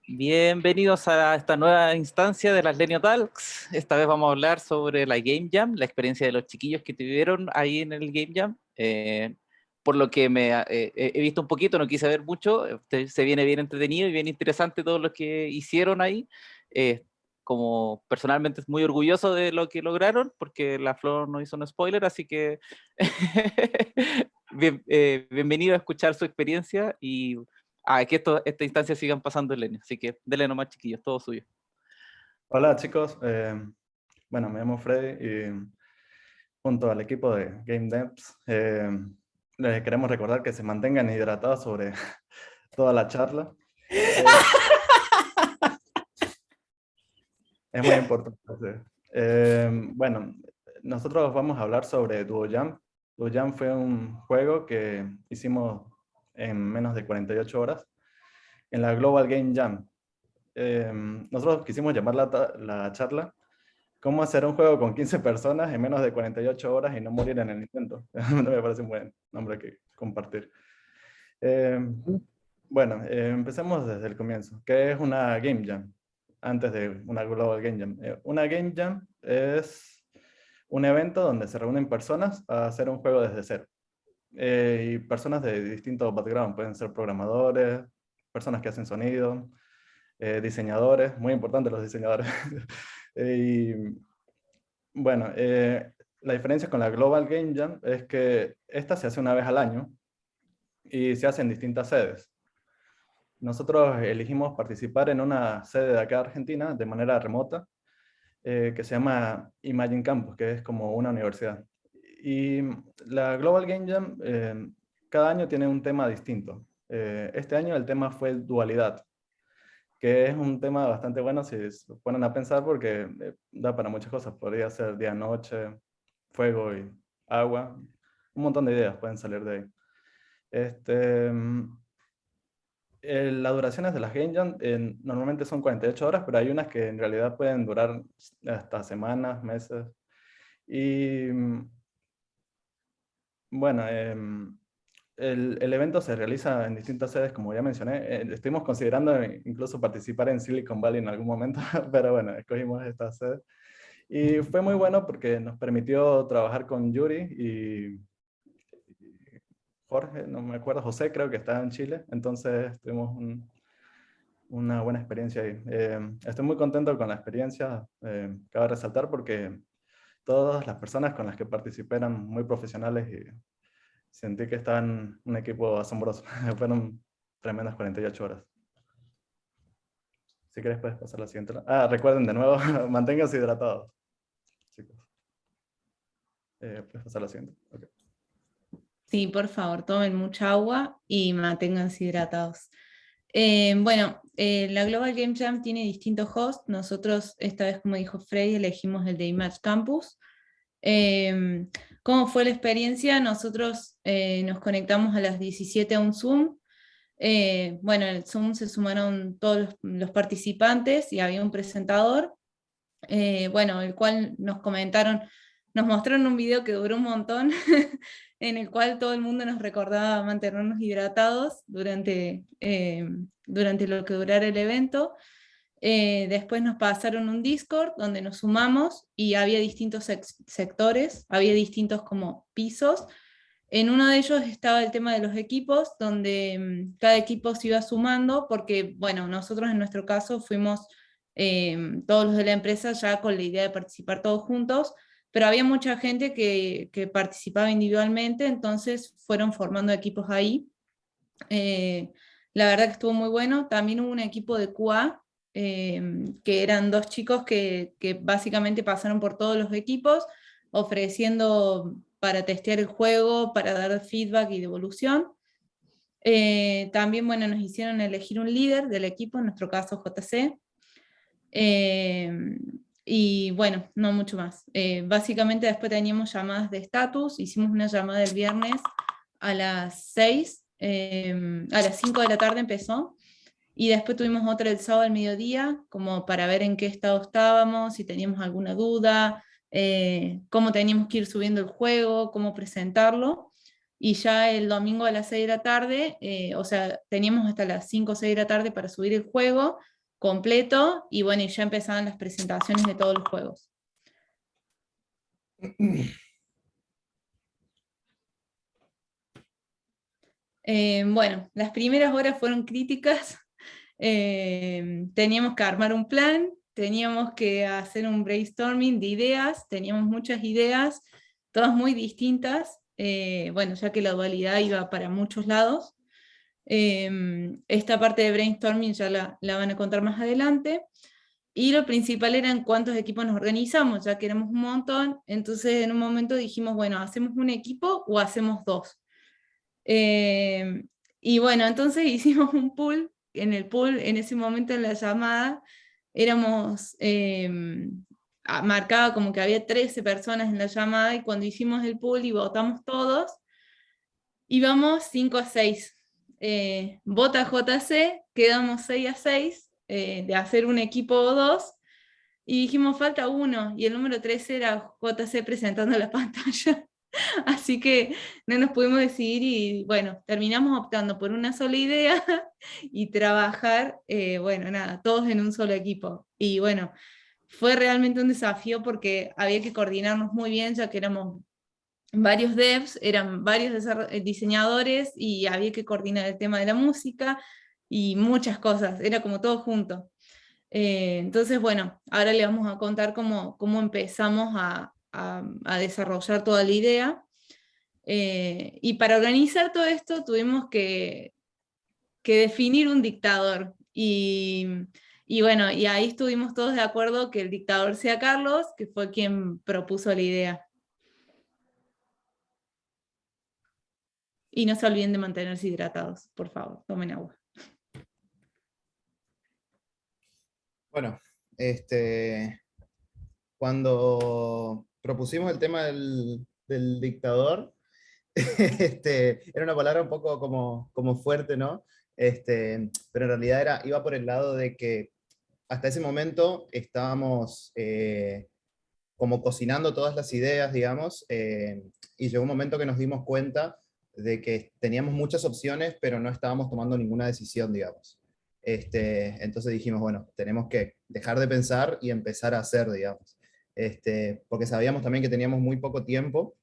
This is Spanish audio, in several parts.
Bienvenidos a esta nueva instancia de las Lenio Talks. Esta vez vamos a hablar sobre la Game Jam, la experiencia de los chiquillos que tuvieron ahí en el Game Jam. Por lo que he visto un poquito, no quise ver mucho, se viene bien entretenido y bien interesante todo lo que hicieron ahí. Como personalmente es muy orgulloso de lo que lograron, porque la Flor no hizo un spoiler, así que bienvenido a escuchar su experiencia y que esta instancia sigan pasando en Lenio. Así que denle nomás, chiquillos, todo suyo. Hola chicos, bueno, me llamo Freddy y junto al equipo de Game Devs les queremos recordar que se mantengan hidratados sobre toda la charla. Es muy importante. Bueno, nosotros vamos a hablar sobre DuoJam. DuoJam fue un juego que hicimos en menos de 48 horas en la Global Game Jam. Nosotros quisimos llamar la charla ¿Cómo hacer un juego con 15 personas en menos de 48 horas y no morir en el intento? Me parece un buen nombre que compartir. Eh, bueno, empecemos desde el comienzo. ¿Qué es una Game Jam? Antes de una Global Game Jam. Una Game Jam es un evento donde se reúnen personas a hacer un juego desde cero. Y personas de distintos backgrounds. Pueden ser programadores, personas que hacen sonido, diseñadores, muy importantes los diseñadores. y bueno, la diferencia con la Global Game Jam es que esta se hace una vez al año y se hace en distintas sedes. Nosotros elegimos participar en una sede de acá de Argentina de manera remota que se llama Imagine Campus, que es como una universidad. Y la Global Game Jam cada año tiene un tema distinto. Este año el tema fue dualidad, que es un tema bastante bueno si se ponen a pensar porque da para muchas cosas. Podría ser día-noche, fuego y agua. Un montón de ideas pueden salir de ahí. Las duraciones de las Game Jam normalmente son 48 horas, pero hay unas que en realidad pueden durar hasta semanas, meses. Y bueno, el evento se realiza en distintas sedes, como ya mencioné. Estuvimos considerando incluso participar en Silicon Valley en algún momento, pero bueno, escogimos esta sede. Y fue muy bueno porque nos permitió trabajar con Yuri y Jorge, no me acuerdo, José creo que estaba en Chile, entonces tuvimos una buena experiencia ahí. Estoy muy contento con la experiencia, cabe resaltar porque todas las personas con las que participé eran muy profesionales y sentí que estaban un equipo asombroso. Fueron tremendas 48 horas. Si quieres puedes pasar a la siguiente. Recuerden de nuevo, manténganse hidratados, chicos. Puedes pasar a la siguiente. Okay. Sí, por favor, tomen mucha agua y manténganse hidratados. La Global Game Jam tiene distintos hosts. Nosotros, esta vez, como dijo Freddy, elegimos el de Image Campus. ¿Cómo fue la experiencia? Nosotros nos conectamos a las 17 a un Zoom. En el Zoom se sumaron todos los participantes y había un presentador. El cual nos mostraron un video que duró un montón, en el cual todo el mundo nos recordaba mantenernos hidratados durante lo que durara el evento. Después nos pasaron un Discord donde nos sumamos y había distintos sectores, había distintos como pisos. En uno de ellos estaba el tema de los equipos, donde cada equipo se iba sumando, porque nosotros en nuestro caso fuimos todos los de la empresa ya con la idea de participar todos juntos, pero había mucha gente que participaba individualmente, entonces fueron formando equipos ahí. La verdad que estuvo muy bueno. También hubo un equipo de QA, que eran dos chicos que básicamente pasaron por todos los equipos, ofreciendo para testear el juego, para dar feedback y devolución. También nos hicieron elegir un líder del equipo, en nuestro caso JC. No mucho más. Básicamente después teníamos llamadas de estatus, hicimos una llamada el viernes a las 6, a las 5 de la tarde empezó, y después tuvimos otra el sábado al mediodía, como para ver en qué estado estábamos, si teníamos alguna duda, cómo teníamos que ir subiendo el juego, cómo presentarlo. Y ya el domingo a las 6 de la tarde, teníamos hasta las 5 o 6 de la tarde para subir el juego, completo, y bueno, y ya empezaban las presentaciones de todos los juegos. Bueno, las primeras horas fueron críticas. Teníamos que armar un plan, teníamos que hacer un brainstorming de ideas, teníamos muchas ideas, todas muy distintas, bueno, ya que la dualidad iba para muchos lados. Esta parte de brainstorming ya la van a contar más adelante. Y lo principal era en cuántos equipos nos organizamos, ya que éramos un montón. Entonces en un momento dijimos, bueno, ¿hacemos un equipo o hacemos dos? Y bueno, entonces hicimos un pool. En el pool, en ese momento en la llamada, éramos, marcaba como que había 13 personas en la llamada, y cuando hicimos el pool y votamos todos, íbamos 5-6. Vota JC, quedamos 6-6, de hacer un equipo o dos, y dijimos falta uno, y el número 13 era JC presentando la pantalla. Así que no nos pudimos decidir, y bueno, terminamos optando por una sola idea y trabajar, bueno, nada, todos en un solo equipo. Y bueno, fue realmente un desafío porque había que coordinarnos muy bien, ya que éramos varios devs, eran varios diseñadores, y había que coordinar el tema de la música y muchas cosas, era como todo junto. Entonces, bueno, ahora le vamos a contar cómo empezamos a desarrollar toda la idea. Y para organizar todo esto tuvimos que definir un dictador. Y bueno, y ahí estuvimos todos de acuerdo que el dictador sea Carlos, que fue quien propuso la idea. Y no se olviden de mantenerse hidratados, por favor, tomen agua. Bueno, cuando propusimos el tema del dictador, era una palabra un poco como fuerte, ¿no? Pero en realidad iba por el lado de que hasta ese momento estábamos como cocinando todas las ideas, digamos, y llegó un momento que nos dimos cuenta de que teníamos muchas opciones, pero no estábamos tomando ninguna decisión, digamos. Entonces dijimos, bueno, tenemos que dejar de pensar y empezar a hacer, digamos. Porque sabíamos también que teníamos muy poco tiempo.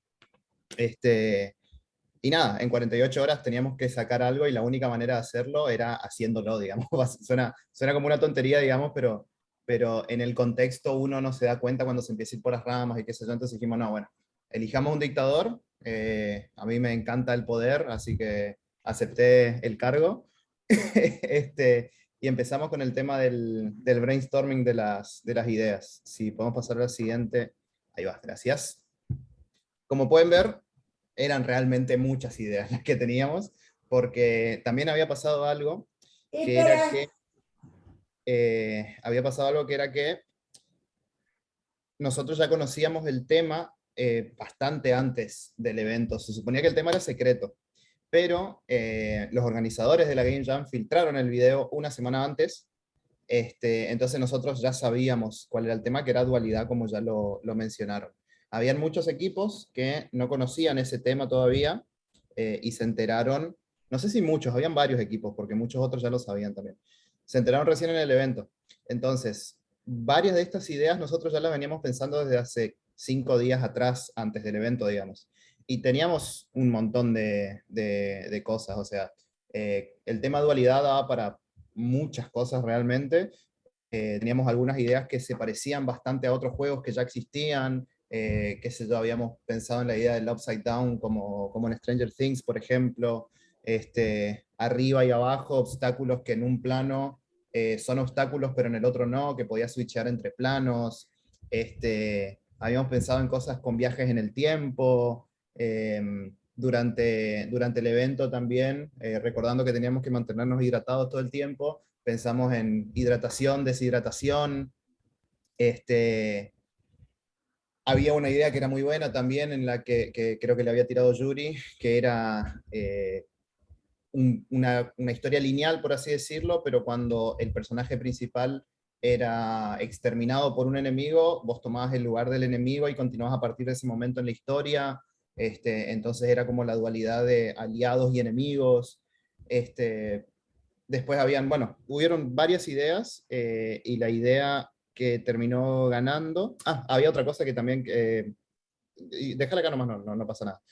Y nada, en 48 horas teníamos que sacar algo, y la única manera de hacerlo era haciéndolo, digamos. Suena como una tontería, digamos, pero en el contexto uno no se da cuenta cuando se empieza a ir por las ramas y qué sé yo. Entonces dijimos, no, bueno, elijamos un dictador. A mí me encanta el poder, así que acepté el cargo. Y empezamos con el tema del brainstorming de las ideas. Si podemos pasar a la siguiente. Ahí va, gracias. Como pueden ver, eran realmente muchas ideas las que teníamos, porque también había pasado algo que era que nosotros ya conocíamos el tema bastante antes del evento. Se suponía que el tema era secreto, pero los organizadores de la Game Jam filtraron el video una semana antes. Entonces nosotros ya sabíamos cuál era el tema, que era dualidad, como ya lo mencionaron. Habían muchos equipos que no conocían ese tema todavía, y se enteraron, no sé si muchos, habían varios equipos, porque muchos otros ya lo sabían también. Se enteraron recién en el evento. Entonces, varias de estas ideas nosotros ya las veníamos pensando desde hace 5 días atrás, antes del evento, digamos. Y teníamos un montón de cosas, o sea, el tema dualidad daba para muchas cosas realmente. Teníamos algunas ideas que se parecían bastante a otros juegos que ya existían, qué sé yo, habíamos pensado en la idea del Upside Down como en Stranger Things, por ejemplo, arriba y abajo, obstáculos que en un plano son obstáculos pero en el otro no, que podía switchear entre planos. Habíamos pensado en cosas con viajes en el tiempo. Durante el evento también, recordando que teníamos que mantenernos hidratados todo el tiempo, pensamos en hidratación, deshidratación. Había una idea que era muy buena también, en la que creo que le había tirado Yuri, que era una historia lineal, por así decirlo, pero cuando el personaje principal era exterminado por un enemigo, vos tomabas el lugar del enemigo y continuabas a partir de ese momento en la historia. Entonces era como la dualidad de aliados y enemigos. después hubieron varias ideas, y la idea que terminó ganando... había otra cosa que también... déjala acá nomás, no pasa nada.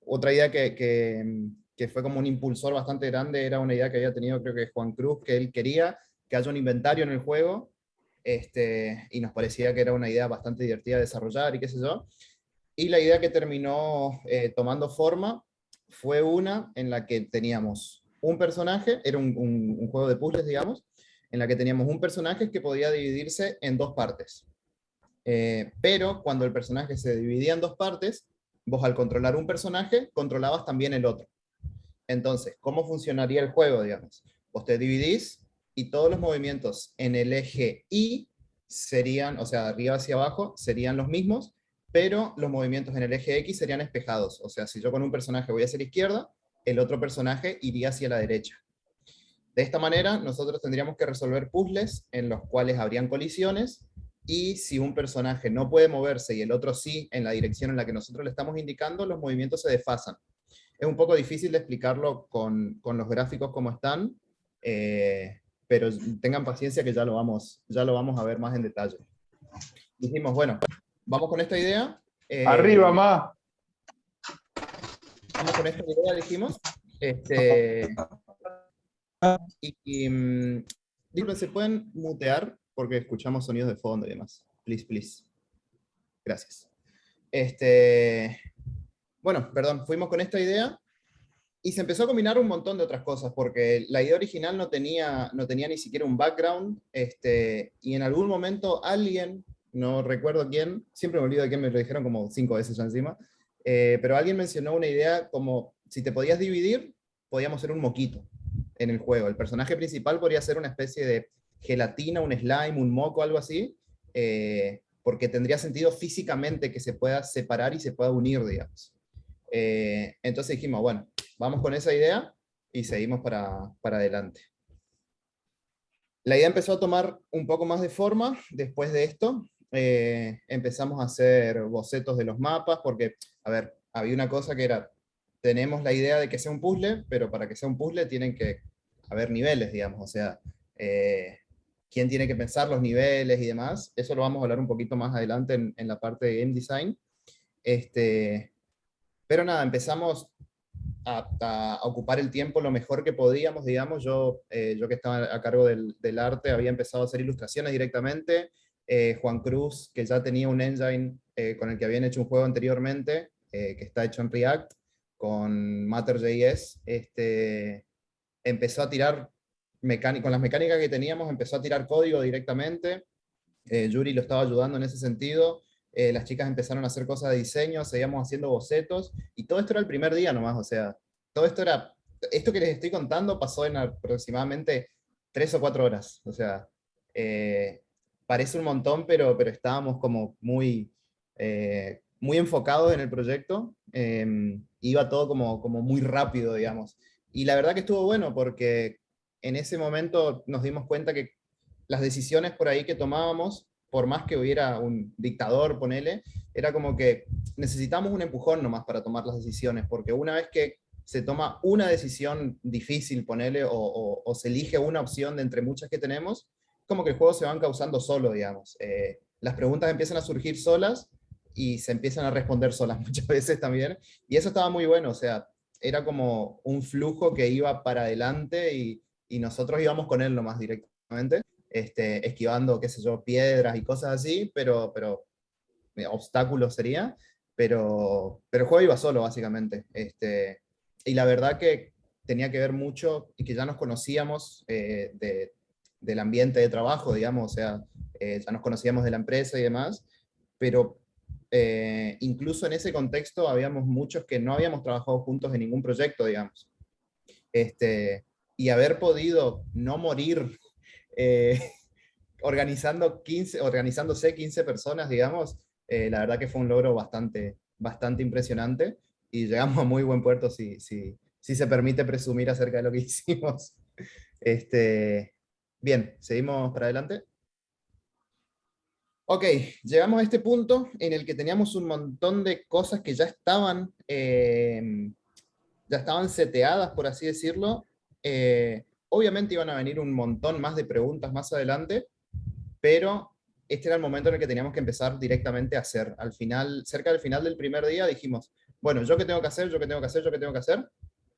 Otra idea que fue como un impulsor bastante grande, era una idea que había tenido, creo que Juan Cruz, que él quería que haya un inventario en el juego, y nos parecía que era una idea bastante divertida de desarrollar y qué sé yo. Y la idea que terminó tomando forma fue una en la que teníamos un personaje, era un juego de puzzles, digamos, en la que teníamos un personaje que podía dividirse en dos partes. Pero cuando el personaje se dividía en dos partes, vos al controlar un personaje, controlabas también el otro. Entonces, ¿cómo funcionaría el juego, digamos? Vos te dividís y todos los movimientos en el eje Y serían, o sea, de arriba hacia abajo, serían los mismos, pero los movimientos en el eje X serían espejados. O sea, si yo con un personaje voy hacia la izquierda, el otro personaje iría hacia la derecha. De esta manera, nosotros tendríamos que resolver puzzles en los cuales habrían colisiones, y si un personaje no puede moverse y el otro sí en la dirección en la que nosotros le estamos indicando, los movimientos se desfasan. Es un poco difícil de explicarlo con los gráficos como están, pero tengan paciencia que ya lo vamos a ver más en detalle. Dijimos, bueno, vamos con esta idea. ¡Arriba, más! Vamos con esta idea, dijimos. Disculpen, ¿se pueden mutear? Porque escuchamos sonidos de fondo y demás. Please, please. Gracias. Bueno, perdón, fuimos con esta idea y se empezó a combinar un montón de otras cosas, porque la idea original no tenía ni siquiera un background, y en algún momento alguien, no recuerdo quién, siempre me olvido de quién, me lo dijeron como 5 veces ya encima, pero alguien mencionó una idea como, si te podías dividir, podíamos ser un moquito en el juego. El personaje principal podría ser una especie de gelatina, un slime, un moco, algo así, porque tendría sentido físicamente que se pueda separar y se pueda unir, digamos. Entonces dijimos, bueno, vamos con esa idea y seguimos para adelante. La idea empezó a tomar un poco más de forma después de esto. Empezamos a hacer bocetos de los mapas, porque, a ver, había una cosa que era, tenemos la idea de que sea un puzzle, pero para que sea un puzzle tienen que haber niveles, digamos, o sea, quién tiene que pensar los niveles y demás. Eso lo vamos a hablar un poquito más adelante en la parte de game design. Pero nada, empezamos a ocupar el tiempo lo mejor que podíamos, digamos. Yo que estaba a cargo del arte, había empezado a hacer ilustraciones directamente. Juan Cruz, que ya tenía un engine con el que habían hecho un juego anteriormente, que está hecho en React, con Matter.js, empezó a tirar, con las mecánicas que teníamos, empezó a tirar código directamente. Yuri lo estaba ayudando en ese sentido. Las chicas empezaron a hacer cosas de diseño, seguíamos haciendo bocetos, y todo esto era el primer día nomás, o sea, esto que les estoy contando pasó en aproximadamente 3 o 4 horas, o sea, parece un montón, pero estábamos como muy enfocados en el proyecto, iba todo como muy rápido, digamos, y la verdad que estuvo bueno, porque en ese momento nos dimos cuenta que las decisiones por ahí que tomábamos, por más que hubiera un dictador, ponele, era como que necesitamos un empujón nomás para tomar las decisiones, porque una vez que se toma una decisión difícil, ponele, o se elige una opción de entre muchas que tenemos, como que el juego se va causando solo, digamos. Las preguntas empiezan a surgir solas y se empiezan a responder solas muchas veces también, y eso estaba muy bueno, o sea, era como un flujo que iba para adelante y nosotros íbamos con él nomás directamente. Esquivando, qué sé yo, piedras y cosas así, pero obstáculos sería, pero el juego iba solo, básicamente. Y la verdad que tenía que ver mucho, y que ya nos conocíamos del ambiente de trabajo, digamos, o sea, ya nos conocíamos de la empresa y demás, pero incluso en ese contexto habíamos muchos que no habíamos trabajado juntos en ningún proyecto, digamos. Y haber podido no morir organizándose 15 personas, digamos, la verdad que fue un logro bastante impresionante, y llegamos a muy buen puerto si se permite presumir acerca de lo que hicimos. Bien, seguimos para adelante. Ok, llegamos a este punto en el que teníamos un montón de cosas que ya estaban seteadas, por así decirlo, obviamente iban a venir un montón más de preguntas más adelante, pero este era el momento en el que teníamos que empezar directamente a hacer. Al final, cerca del final del primer día dijimos, bueno, ¿yo qué tengo que hacer? ¿Yo qué tengo que hacer? ¿Yo qué tengo que hacer?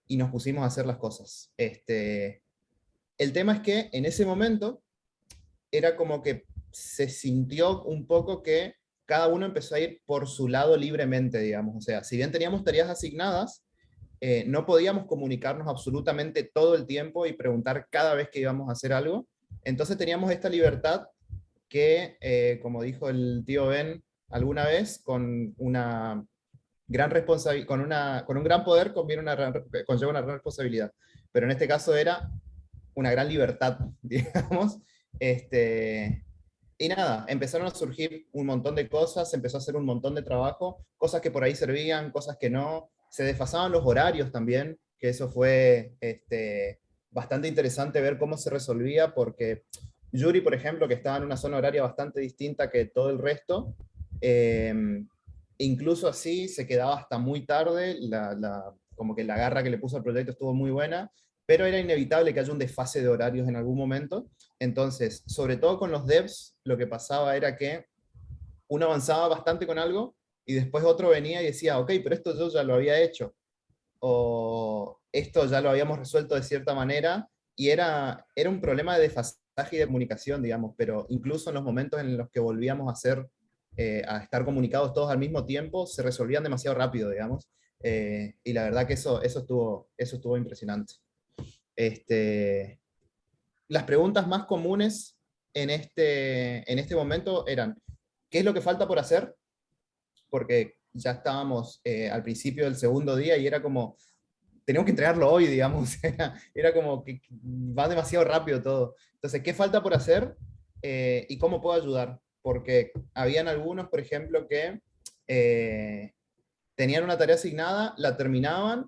Y nos pusimos a hacer las cosas. El tema es que en ese momento era como que se sintió un poco que cada uno empezó a ir por su lado libremente, digamos. O sea, si bien teníamos tareas asignadas, no podíamos comunicarnos absolutamente todo el tiempo y preguntar cada vez que íbamos a hacer algo. Entonces teníamos esta libertad que, como dijo el tío Ben alguna vez, con una gran responsabilidad, con un gran poder conlleva una gran responsabilidad. Pero en este caso era una gran libertad, digamos. Y nada, empezaron a surgir un montón de cosas, empezó a hacer un montón de trabajo, cosas que por ahí servían, cosas que no, se desfasaban los horarios también, que eso fue bastante interesante ver cómo se resolvía, porque Yuri, por ejemplo, que estaba en una zona horaria bastante distinta que todo el resto, incluso así se quedaba hasta muy tarde, como que la garra que le puso al proyecto estuvo muy buena, pero era inevitable que haya un desfase de horarios en algún momento. Entonces, sobre todo con los devs, lo que pasaba era que uno avanzaba bastante con algo y después otro venía y decía, ok, pero esto yo ya lo había hecho, o esto ya lo habíamos resuelto de cierta manera, y era un problema de desfasaje y de comunicación, digamos, pero incluso en los momentos en los que volvíamos a estar comunicados todos al mismo tiempo, se resolvían demasiado rápido, digamos, y la verdad que eso estuvo impresionante. Las preguntas más comunes en este momento eran, ¿qué es lo que falta por hacer? Porque ya estábamos al principio del segundo día y era como, tenemos que entregarlo hoy, digamos, era como que va demasiado rápido todo. Entonces, ¿qué falta por hacer y cómo puedo ayudar? Porque habían algunos, por ejemplo, que tenían una tarea asignada, la terminaban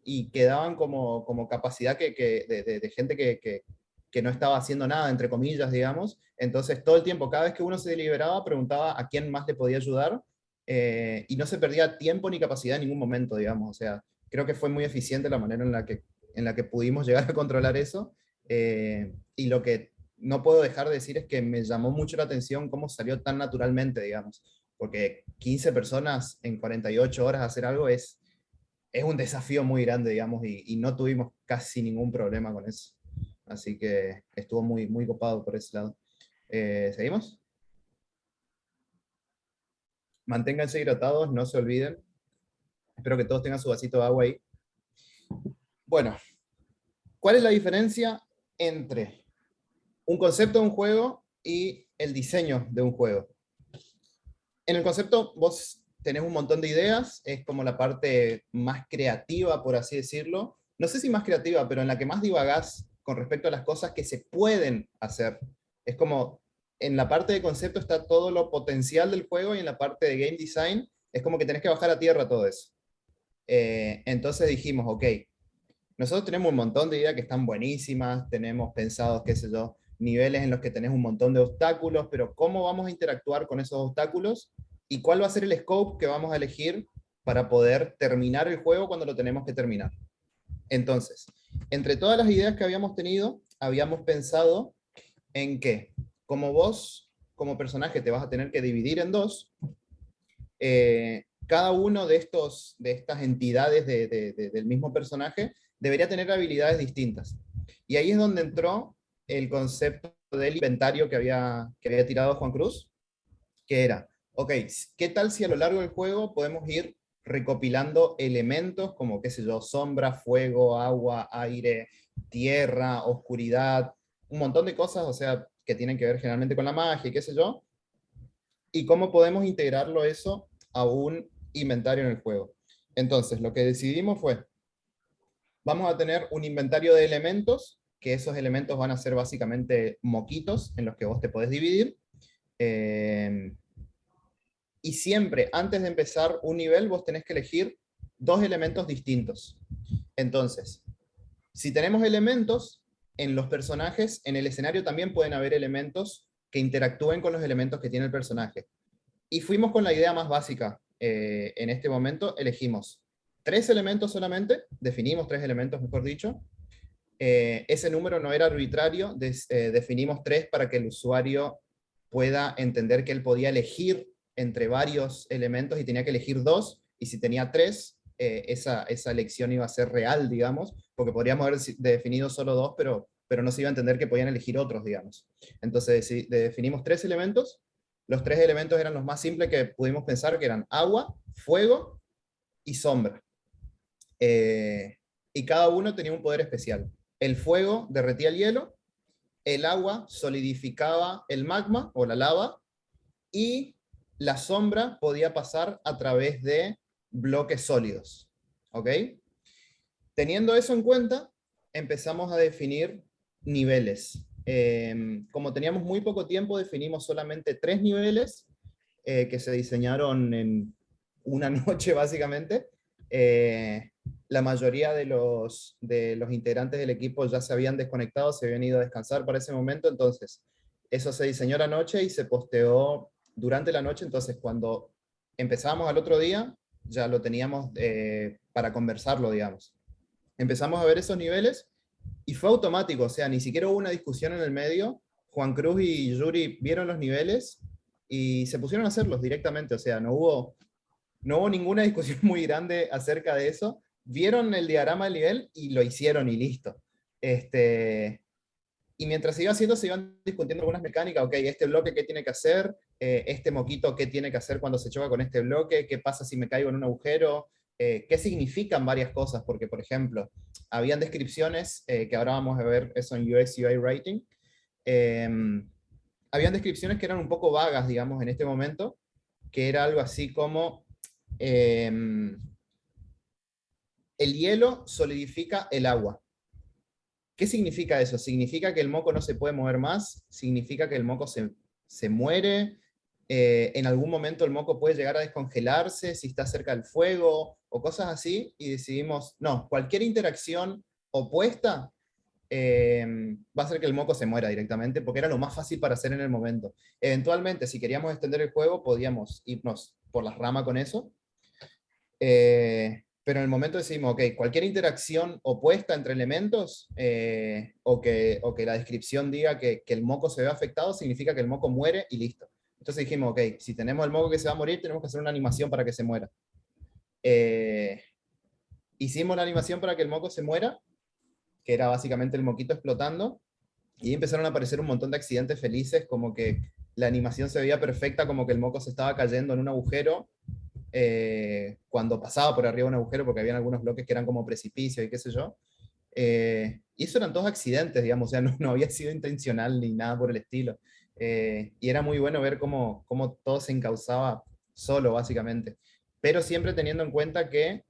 y quedaban como capacidad de gente que no estaba haciendo nada, entre comillas, digamos. Entonces, todo el tiempo, cada vez que uno se deliberaba, preguntaba a quién más le podía ayudar, y no se perdía tiempo ni capacidad en ningún momento, digamos. O sea, creo que fue muy eficiente la manera en la que pudimos llegar a controlar eso. Y lo que no puedo dejar de decir es que me llamó mucho la atención cómo salió tan naturalmente, digamos. Porque 15 personas en 48 horas hacer algo es un desafío muy grande, digamos, y no tuvimos casi ningún problema con eso. Así que estuvo muy, muy copado por ese lado. ¿Seguimos? Manténganse hidratados, no se olviden. Espero que todos tengan su vasito de agua ahí. Bueno, ¿cuál es la diferencia entre un concepto de un juego y el diseño de un juego? En el concepto vos tenés un montón de ideas, es como la parte más creativa, por así decirlo. No sé si más creativa, pero en la que más divagás con respecto a las cosas que se pueden hacer. Es como, en la parte de concepto está todo lo potencial del juego, y en la parte de game design es como que tenés que bajar a tierra todo eso. Entonces dijimos, ok, nosotros tenemos un montón de ideas que están buenísimas, tenemos pensados, qué sé yo, niveles en los que tenés un montón de obstáculos, pero ¿cómo vamos a interactuar con esos obstáculos? ¿Y cuál va a ser el scope que vamos a elegir para poder terminar el juego cuando lo tenemos que terminar? Entonces, entre todas las ideas que habíamos tenido, habíamos pensado en que, como vos, como personaje, te vas a tener que dividir en dos, cada uno de estas entidades del mismo personaje debería tener habilidades distintas. Y ahí es donde entró el concepto del inventario que había tirado Juan Cruz, que era, ok, ¿qué tal si a lo largo del juego podemos ir recopilando elementos como, qué sé yo, sombra, fuego, agua, aire, tierra, oscuridad, un montón de cosas, o sea, que tienen que ver generalmente con la magia y qué sé yo, y cómo podemos integrarlo eso a un inventario en el juego? Entonces, lo que decidimos fue, vamos a tener un inventario de elementos, que esos elementos van a ser básicamente moquitos en los que vos te podés dividir. Y siempre, antes de empezar un nivel, vos tenés que elegir dos elementos distintos. Entonces, si tenemos elementos en los personajes, en el escenario también pueden haber elementos que interactúen con los elementos que tiene el personaje. Y fuimos con la idea más básica. En este momento elegimos 3 elementos solamente, definimos 3 elementos, mejor dicho, ese número no era arbitrario, definimos 3 para que el usuario pueda entender que él podía elegir entre varios elementos y tenía que elegir 2, y si tenía 3, esa elección iba a ser real, digamos, porque podríamos haber definido solo 2, pero no se iba a entender que podían elegir otros, digamos. Entonces definimos 3 elementos. Los 3 elementos eran los más simples que pudimos pensar, que eran agua, fuego y sombra. Y cada uno tenía un poder especial. El fuego derretía el hielo, el agua solidificaba el magma o la lava, y la sombra podía pasar a través de bloques sólidos. ¿Ok? Teniendo eso en cuenta, empezamos a definir niveles. Como teníamos muy poco tiempo, definimos solamente 3 niveles que se diseñaron en una noche, básicamente. La mayoría de los integrantes del equipo ya se habían desconectado, se habían ido a descansar para ese momento, entonces eso se diseñó la noche y se posteó durante la noche, entonces cuando empezábamos al otro día, ya lo teníamos para conversarlo, digamos. Empezamos a ver esos niveles y fue automático, o sea, ni siquiera hubo una discusión en el medio. Juan Cruz y Yuri vieron los niveles y se pusieron a hacerlos directamente, o sea, no hubo ninguna discusión muy grande acerca de eso. Vieron el diagrama del nivel y lo hicieron y listo. Y mientras se iba haciendo, se iban discutiendo algunas mecánicas. Ok, este bloque, ¿qué tiene que hacer? Este moquito, ¿qué tiene que hacer cuando se choca con este bloque? ¿Qué pasa si me caigo en un agujero? ¿Qué significan varias cosas? Porque, por ejemplo, habían descripciones, que ahora vamos a ver eso en UX UI Writing, habían descripciones que eran un poco vagas, digamos, en este momento, que era algo así como el hielo solidifica el agua. ¿Qué significa eso? ¿Significa que el moco no se puede mover más? ¿Significa que el moco se muere? En algún momento el moco puede llegar a descongelarse si está cerca del fuego, o cosas así, y decidimos, no, cualquier interacción opuesta va a hacer que el moco se muera directamente, porque era lo más fácil para hacer en el momento. Eventualmente, si queríamos extender el juego, podíamos irnos por las ramas con eso, pero en el momento decidimos, ok, cualquier interacción opuesta entre elementos, o que la descripción diga que el moco se ve afectado, significa que el moco muere y listo. Entonces dijimos, ok, si tenemos el moco que se va a morir, tenemos que hacer una animación para que se muera. Hicimos la animación para que el moco se muera, que era básicamente el moquito explotando, y empezaron a aparecer un montón de accidentes felices, como que la animación se veía perfecta, como que el moco se estaba cayendo en un agujero, cuando pasaba por arriba de un agujero, porque habían algunos bloques que eran como precipicios y qué sé yo. Y eso eran todos accidentes, digamos, o sea, no había sido intencional ni nada por el estilo. Y era muy bueno ver cómo todo se encauzaba solo, básicamente. Pero siempre teniendo en cuenta que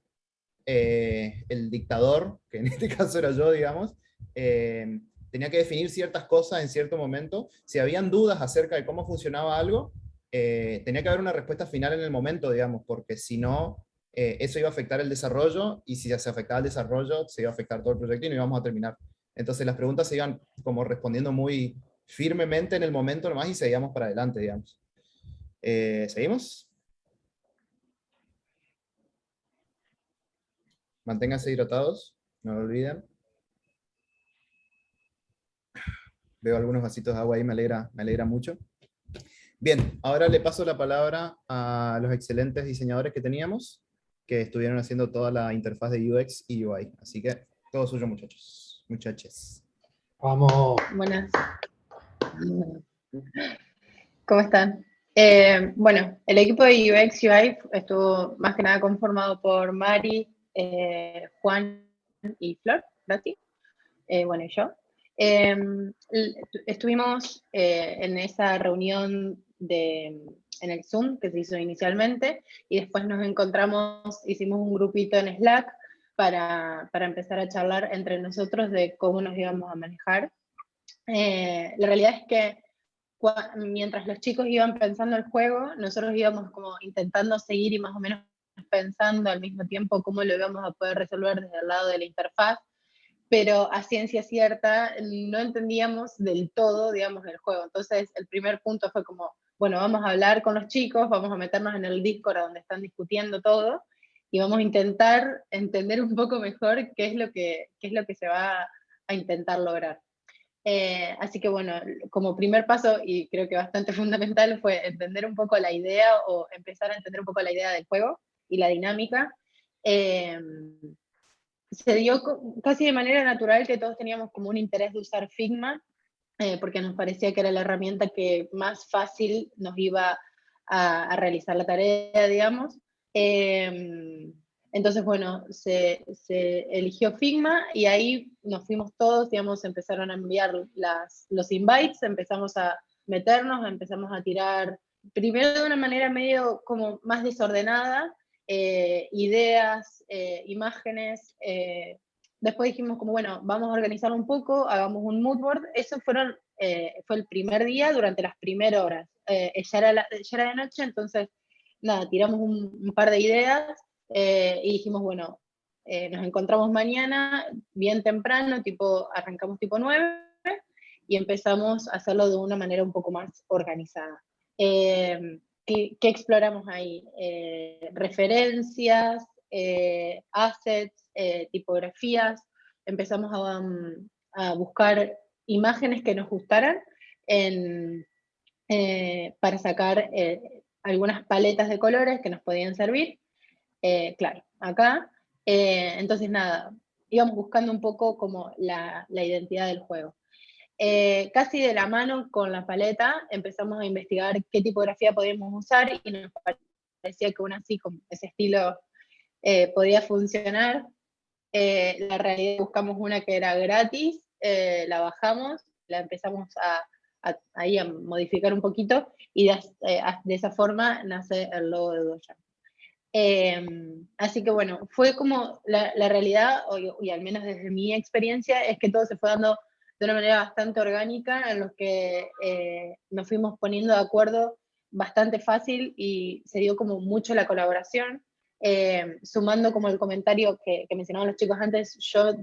el dictador, que en este caso era yo, digamos, tenía que definir ciertas cosas en cierto momento. Si habían dudas acerca de cómo funcionaba algo, tenía que haber una respuesta final en el momento, digamos, porque si no, eso iba a afectar el desarrollo, y si se afectaba el desarrollo, se iba a afectar todo el proyecto y no íbamos a terminar. Entonces las preguntas se iban como respondiendo muy firmemente en el momento nomás y seguíamos para adelante, digamos. ¿Seguimos? Manténganse hidratados, no lo olviden. Veo algunos vasitos de agua ahí, me alegra mucho. Bien, ahora le paso la palabra a los excelentes diseñadores que teníamos, que estuvieron haciendo toda la interfaz de UX y UI. Así que, todo suyo, muchachos. Muchaches. Vamos. Buenas. ¿Cómo están? Bueno, el equipo de UX UI estuvo más que nada conformado por Mari, Juan y Flor, Rati, bueno, y yo. Estuvimos en esa reunión en el Zoom que se hizo inicialmente, y después nos encontramos, hicimos un grupito en Slack para empezar a charlar entre nosotros de cómo nos íbamos a manejar. La realidad es que mientras los chicos iban pensando el juego, nosotros íbamos como intentando seguir y más o menos pensando al mismo tiempo cómo lo íbamos a poder resolver desde el lado de la interfaz, pero a ciencia cierta no entendíamos del todo, digamos, el juego. Entonces el primer punto fue como, bueno, vamos a hablar con los chicos, vamos a meternos en el Discord donde están discutiendo todo, y vamos a intentar entender un poco mejor qué es lo que se va intentar lograr. Así que bueno, como primer paso, y creo que bastante fundamental, fue entender un poco la idea, o empezar a entender un poco la idea del juego y la dinámica. Se dio casi de manera natural que todos teníamos como un interés de usar Figma, porque nos parecía que era la herramienta que más fácil nos iba a realizar la tarea, digamos. Entonces, bueno, se eligió Figma y ahí nos fuimos todos, digamos, empezaron a enviar los invites, empezamos a meternos, empezamos a tirar, primero de una manera medio como más desordenada, ideas, imágenes, después dijimos como, bueno, vamos a organizarlo un poco, hagamos un mood board. Eso fue el primer día, durante las primeras horas. Ya era de noche, entonces, nada, tiramos un par de ideas y dijimos, bueno, nos encontramos mañana bien temprano, arrancamos tipo 9 y empezamos a hacerlo de una manera un poco más organizada. ¿Qué exploramos ahí? Referencias, assets, tipografías. Empezamos a buscar imágenes que nos gustaran para sacar algunas paletas de colores que nos podían servir. Claro, acá. Entonces nada, íbamos buscando un poco como la identidad del juego. Casi de la mano con la paleta empezamos a investigar qué tipografía podíamos usar y nos parecía que una así, con ese estilo, podía funcionar. La realidad, buscamos una que era gratis, la bajamos, la empezamos ahí a modificar un poquito y de esa forma nace el logo de DuoJam. Así que bueno, fue como la realidad, y al menos desde mi experiencia, es que todo se fue dando de una manera bastante orgánica, en los que nos fuimos poniendo de acuerdo bastante fácil y se dio como mucho la colaboración. Sumando como el comentario que mencionaban los chicos antes, yo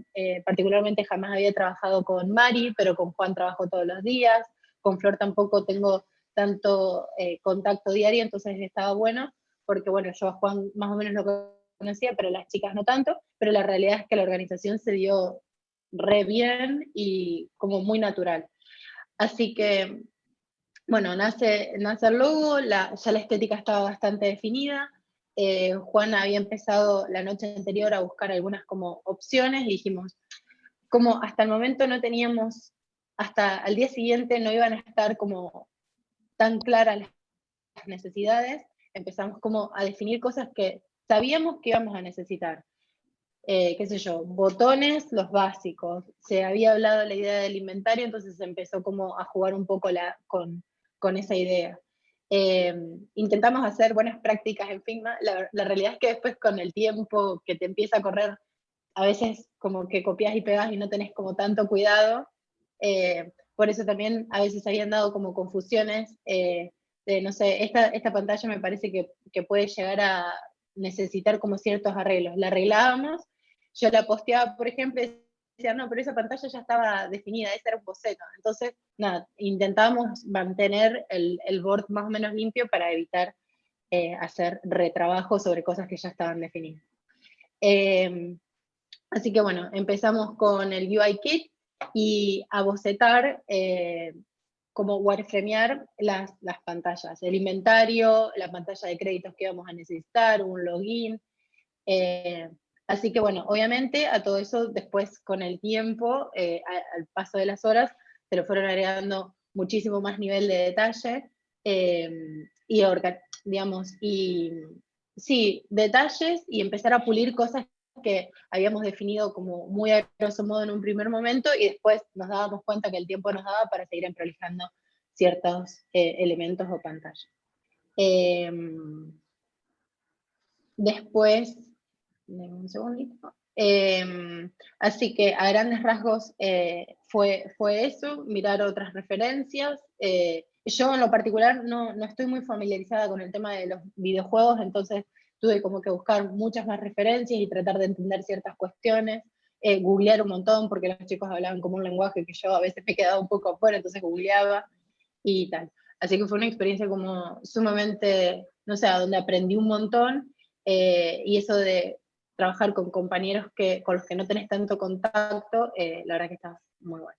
particularmente jamás había trabajado con Mari, pero con Juan trabajo todos los días, con Flor tampoco tengo tanto contacto diario, entonces estaba bueno, porque bueno, yo a Juan más o menos lo conocía, pero las chicas no tanto, pero la realidad es que la organización se dio re bien y como muy natural. Así que, bueno, nace el logo, ya la estética estaba bastante definida. Juan había empezado la noche anterior a buscar algunas como opciones y dijimos, como hasta el momento no teníamos, hasta al día siguiente no iban a estar como tan claras las necesidades, empezamos como a definir cosas que sabíamos que íbamos a necesitar. Qué sé yo, botones, los básicos. Se había hablado de la idea del inventario, entonces se empezó como a jugar un poco con esa idea. Intentamos hacer buenas prácticas en Figma. La realidad es que después con el tiempo que te empieza a correr, a veces como que copias y pegas y no tenés como tanto cuidado. Por eso también a veces habían dado como confusiones de, no sé, esta pantalla me parece que puede llegar a necesitar como ciertos arreglos. La arreglábamos, yo la posteaba, por ejemplo, y decía, no, pero esa pantalla ya estaba definida, ese era un boceto. Entonces, nada, intentábamos mantener el board más o menos limpio para evitar hacer retrabajo sobre cosas que ya estaban definidas. Así que bueno, empezamos con el UI Kit y a bocetar, como wireframear las pantallas, el inventario, la pantalla de créditos que íbamos a necesitar, un login. Así que bueno, obviamente a todo eso después con el tiempo, al paso de las horas, se lo fueron agregando muchísimo más nivel de detalle, digamos, y sí, detalles y empezar a pulir cosas que habíamos definido como muy a grosso modo en un primer momento y después nos dábamos cuenta que el tiempo nos daba para seguir emprolijando ciertos elementos o pantallas. Después, un segundito. Así que a grandes rasgos fue eso, mirar otras referencias. Yo en lo particular no estoy muy familiarizada con el tema de los videojuegos, entonces tuve como que buscar muchas más referencias y tratar de entender ciertas cuestiones, googlear un montón, porque los chicos hablaban como un lenguaje que yo a veces me quedaba un poco afuera, entonces googleaba y tal. Así que fue una experiencia como sumamente, no sé, donde aprendí un montón, y eso de trabajar con compañeros con los que no tenés tanto contacto, la verdad que está muy bueno.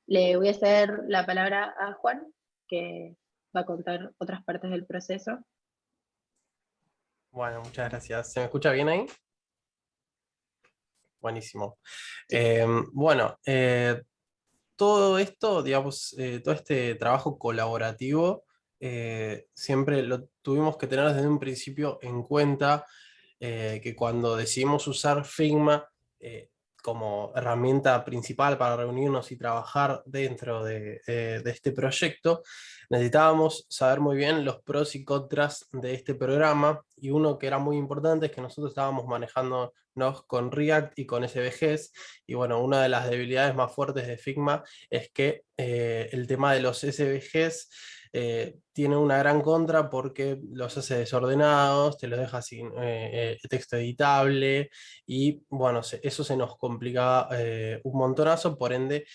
Le voy a hacer la palabra a Juan, que va a contar otras partes del proceso. Bueno, muchas gracias. ¿Se me escucha bien ahí? Buenísimo. Bueno, todo esto, digamos, todo este trabajo colaborativo, siempre lo tuvimos que tener desde un principio en cuenta, que cuando decidimos usar Figma como herramienta principal para reunirnos y trabajar dentro de este proyecto, necesitábamos saber muy bien los pros y contras de este programa, y uno que era muy importante es que nosotros estábamos manejándonos con React y con SVGs, y bueno, una de las debilidades más fuertes de Figma es que el tema de los SVGs tiene una gran contra porque los hace desordenados, te los deja sin texto editable, y bueno, eso se nos complicaba un montonazo. Por ende,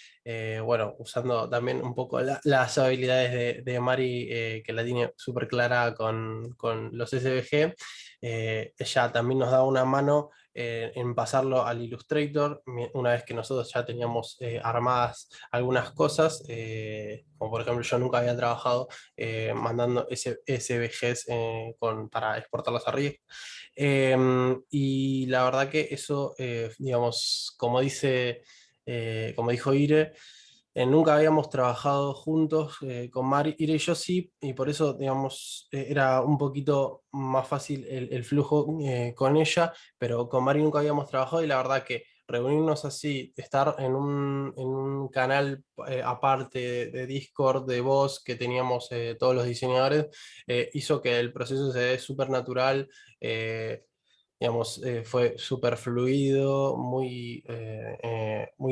bueno, usando también un poco las habilidades de Mari, que la tiene súper clara con los SVG, ella también nos da una mano en pasarlo al Illustrator, una vez que nosotros ya teníamos armadas algunas cosas, como por ejemplo yo nunca había trabajado mandando SVGs para exportarlos a Riot. Y la verdad que eso, digamos, como dijo Ire, nunca habíamos trabajado juntos con Mari, Ire y yo sí, y por eso, digamos, era un poquito más fácil el flujo con ella, pero con Mari nunca habíamos trabajado, y la verdad que reunirnos así, estar en un canal aparte de Discord, de voz, que teníamos todos los diseñadores, hizo que el proceso se dé súper natural. Digamos, fue súper fluido, muy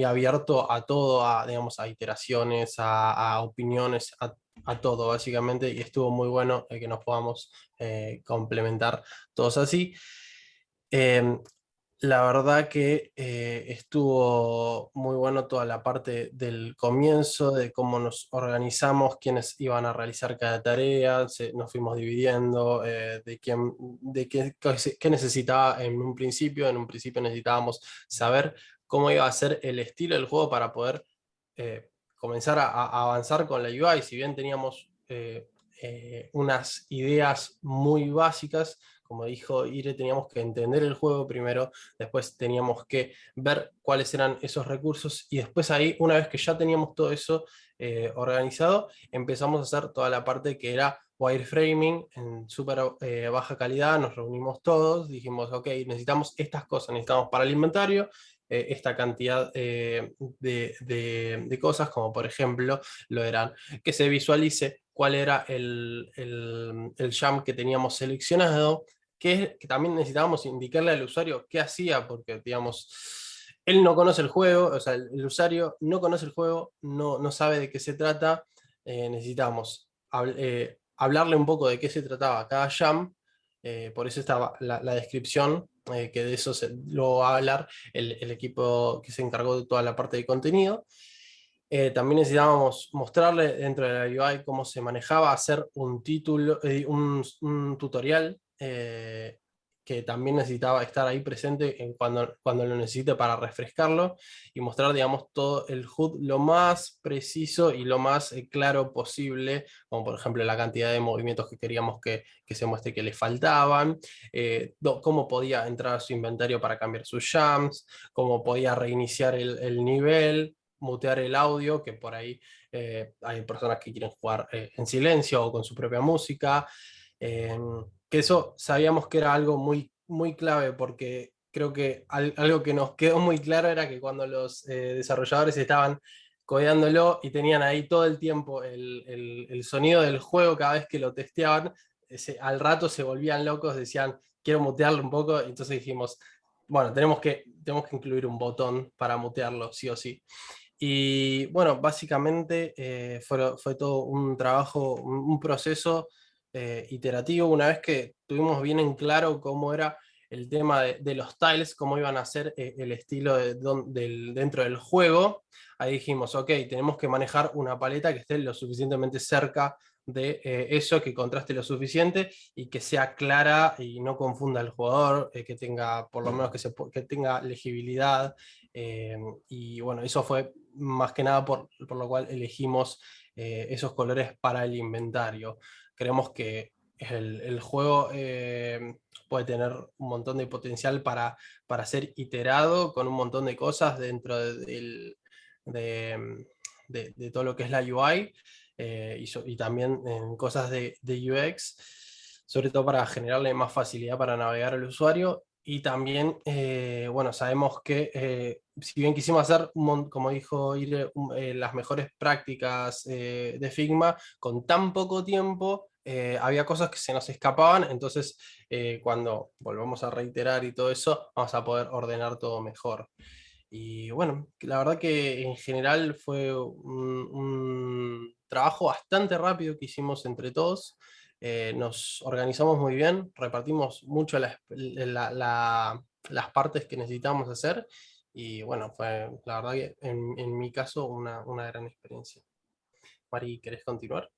abierto a todo, digamos, a iteraciones, a opiniones, a todo básicamente, y estuvo muy bueno que nos podamos complementar todos así. Em, la verdad que estuvo muy bueno toda la parte del comienzo, de cómo nos organizamos, quiénes iban a realizar cada tarea, nos fuimos dividiendo, qué necesitaba en un principio. En un principio necesitábamos saber cómo iba a ser el estilo del juego para poder comenzar a avanzar con la UI. Si bien teníamos unas ideas muy básicas, como dijo Ire, teníamos que entender el juego primero, después teníamos que ver cuáles eran esos recursos, y después ahí, una vez que ya teníamos todo eso organizado, empezamos a hacer toda la parte que era wireframing en súper baja calidad. Nos reunimos todos, dijimos, ok, necesitamos estas cosas, necesitamos para el inventario esta cantidad de cosas, como por ejemplo lo eran que se visualice cuál era el jam que teníamos seleccionado, que también necesitábamos indicarle al usuario qué hacía, porque, digamos, él no conoce el juego, o sea, el usuario no conoce el juego, no sabe de qué se trata. Necesitamos hablarle un poco de qué se trataba cada jam. Por eso estaba la descripción, que de eso lo va a hablar el equipo que se encargó de toda la parte de contenido. También necesitábamos mostrarle dentro de la UI cómo se manejaba, hacer un título, un tutorial, que también necesitaba estar ahí presente cuando lo necesite para refrescarlo, y mostrar, digamos, todo el HUD lo más preciso y lo más claro posible, como por ejemplo la cantidad de movimientos que queríamos que se muestre que le faltaban, cómo podía entrar a su inventario para cambiar sus jams, cómo podía reiniciar el nivel, mutear el audio, que por ahí hay personas que quieren jugar en silencio o con su propia música. Que eso sabíamos que era algo muy, muy clave, porque creo que algo que nos quedó muy claro era que cuando los desarrolladores estaban codeándolo y tenían ahí todo el tiempo el sonido del juego cada vez que lo testeaban, al rato se volvían locos, decían, quiero mutearlo un poco. Entonces dijimos, bueno, tenemos que incluir un botón para mutearlo, sí o sí. Y bueno, básicamente fue todo un trabajo, un proceso iterativo. Una vez que tuvimos bien en claro cómo era el tema de los tiles, cómo iban a ser el estilo dentro del juego, ahí dijimos, ok, tenemos que manejar una paleta que esté lo suficientemente cerca de eso, que contraste lo suficiente y que sea clara y no confunda al jugador, que tenga, por lo menos que tenga legibilidad. Y bueno, eso fue más que nada por lo cual elegimos esos colores para el inventario. Creemos que el juego puede tener un montón de potencial para ser iterado con un montón de cosas dentro de todo lo que es la UI. Y también en cosas de UX, sobre todo para generarle más facilidad para navegar al usuario. Y también, bueno, sabemos que si bien quisimos hacer, como dijo Ire, las mejores prácticas de Figma, con tan poco tiempo, había cosas que se nos escapaban, entonces cuando volvamos a reiterar y todo eso, vamos a poder ordenar todo mejor. Y bueno, la verdad que en general fue un trabajo bastante rápido que hicimos entre todos. Nos organizamos muy bien, repartimos mucho las partes que necesitábamos hacer. Y bueno, fue la verdad que en mi caso una gran experiencia. Mari, ¿querés continuar?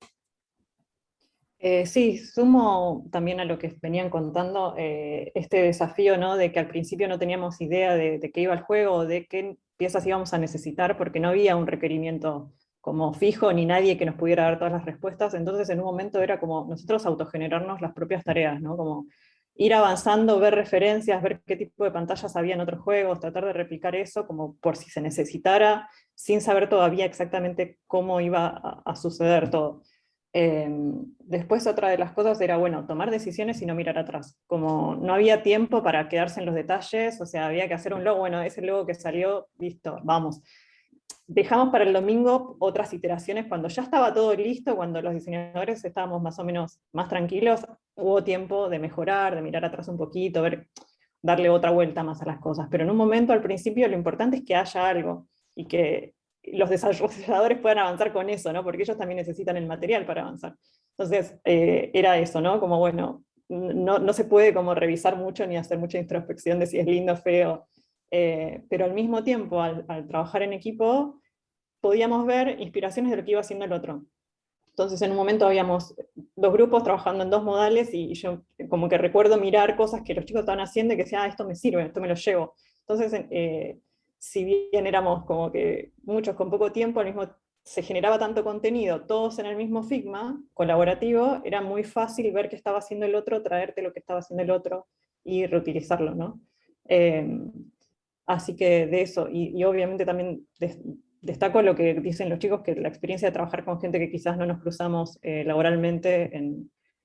Sí, sumo también a lo que venían contando, este desafío, ¿no? De que al principio no teníamos idea de qué iba el juego, de qué piezas íbamos a necesitar, porque no había un requerimiento como fijo, ni nadie que nos pudiera dar todas las respuestas. Entonces en un momento era como nosotros autogenerarnos las propias tareas, ¿no? Como ir avanzando, ver referencias, ver qué tipo de pantallas había en otros juegos, tratar de replicar eso como por si se necesitara, sin saber todavía exactamente cómo iba a suceder todo. Después otra de las cosas era, bueno, tomar decisiones y no mirar atrás. Como no había tiempo para quedarse en los detalles, o sea, había que hacer un logo, bueno, ese logo que salió, listo, vamos. Dejamos para el domingo otras iteraciones cuando ya estaba todo listo, cuando los diseñadores estábamos más o menos más tranquilos, hubo tiempo de mejorar, de mirar atrás un poquito, ver, darle otra vuelta más a las cosas. Pero en un momento al principio lo importante es que haya algo y que los desarrolladores puedan avanzar con eso, ¿no? Porque ellos también necesitan el material para avanzar. Entonces, era eso, ¿no? Como, bueno, no se puede como revisar mucho ni hacer mucha introspección de si es lindo o feo, pero al mismo tiempo, al trabajar en equipo, podíamos ver inspiraciones de lo que iba haciendo el otro. Entonces, en un momento habíamos dos grupos trabajando en dos modales y yo como que recuerdo mirar cosas que los chicos estaban haciendo y que decía, esto me sirve, esto me lo llevo. Entonces, si bien éramos como que muchos con poco tiempo, al mismo se generaba tanto contenido, todos en el mismo Figma colaborativo, era muy fácil ver qué estaba haciendo el otro, traerte lo que estaba haciendo el otro y reutilizarlo, ¿no? Así que de eso, y obviamente también destaco lo que dicen los chicos, que la experiencia de trabajar con gente que quizás no nos cruzamos laboralmente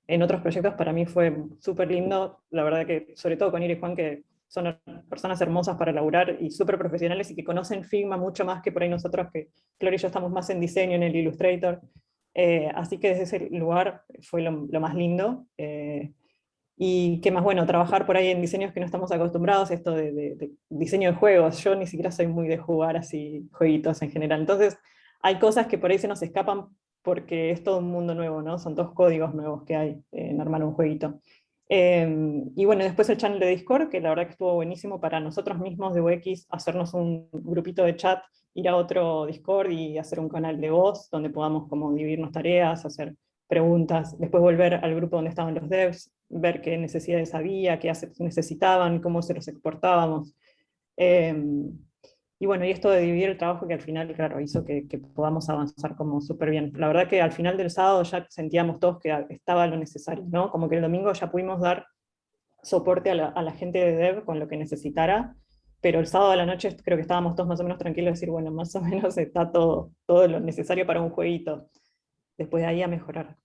en otros proyectos para mí fue súper lindo, la verdad que sobre todo con Ira y Juan, que son personas hermosas para laburar y súper profesionales y que conocen Figma mucho más que por ahí nosotros, que Flor y yo estamos más en diseño, en el Illustrator, así que desde ese lugar fue lo más lindo. Y qué más, bueno, trabajar por ahí en diseños que no estamos acostumbrados, esto de diseño de juegos. Yo ni siquiera soy muy de jugar así jueguitos en general. Entonces, hay cosas que por ahí se nos escapan porque es todo un mundo nuevo, ¿no? Son todos códigos nuevos que hay en armar un jueguito. Y bueno, después el channel de Discord, que la verdad que estuvo buenísimo para nosotros mismos de UX, hacernos un grupito de chat, ir a otro Discord y hacer un canal de voz donde podamos como dividirnos tareas, hacer preguntas, después volver al grupo donde estaban los devs, ver qué necesidades había, qué assets necesitaban, cómo se los exportábamos. Y bueno, y esto de dividir el trabajo que al final, claro, hizo que podamos avanzar como súper bien. La verdad que al final del sábado ya sentíamos todos que estaba lo necesario, ¿no? Como que el domingo ya pudimos dar soporte a la gente de dev con lo que necesitara, pero el sábado a la noche creo que estábamos todos más o menos tranquilos de decir, bueno, más o menos está todo lo necesario para un jueguito. Después de ahí a mejorar.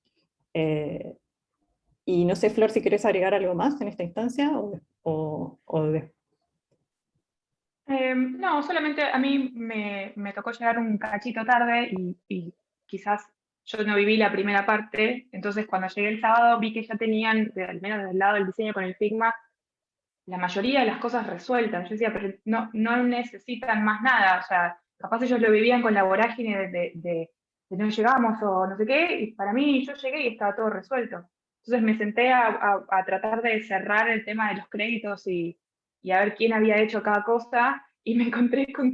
Y no sé, Flor, si querés agregar algo más en esta instancia No, solamente a mí me tocó llegar un cachito tarde y quizás yo no viví la primera parte, entonces cuando llegué el sábado vi que ya tenían, al menos del lado del diseño con el Figma, la mayoría de las cosas resueltas. Yo decía, pero no necesitan más nada, o sea, capaz ellos lo vivían con la vorágine de no llegamos o no sé qué, y para mí yo llegué y estaba todo resuelto. Entonces me senté a tratar de cerrar el tema de los créditos y a ver quién había hecho cada cosa, y me encontré con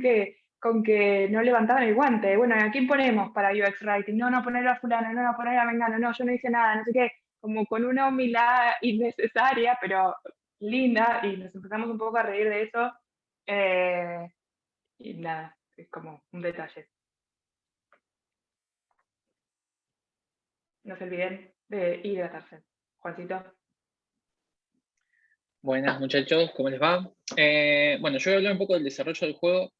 que no levantaban el guante. Bueno, ¿a quién ponemos para UX Writing? No, no, poner a fulano, no, no, poner a Mengano, no, yo no hice nada, no sé qué, como con una humildad innecesaria, pero linda, y nos empezamos un poco a reír de eso, y nada, es como un detalle. No se olviden de hidratarse. Juancito. Buenas muchachos, ¿cómo les va? Bueno, yo voy a hablar un poco del desarrollo del juego.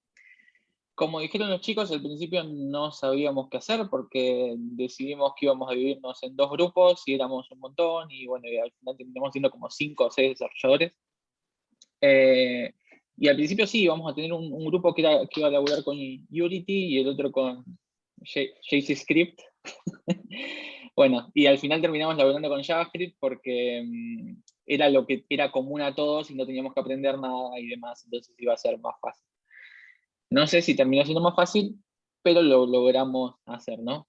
Como dijeron los chicos, al principio no sabíamos qué hacer porque decidimos que íbamos a dividirnos en 2 grupos y éramos un montón, y bueno, y al final terminamos siendo como 5 o 6 desarrolladores. Y al principio sí, íbamos a tener un grupo que iba a laburar con Unity y el otro con JavaScript. Bueno, y al final terminamos laburando con JavaScript porque era lo que era común a todos y no teníamos que aprender nada y demás, entonces iba a ser más fácil. No sé si terminó siendo más fácil, pero lo logramos hacer, ¿no?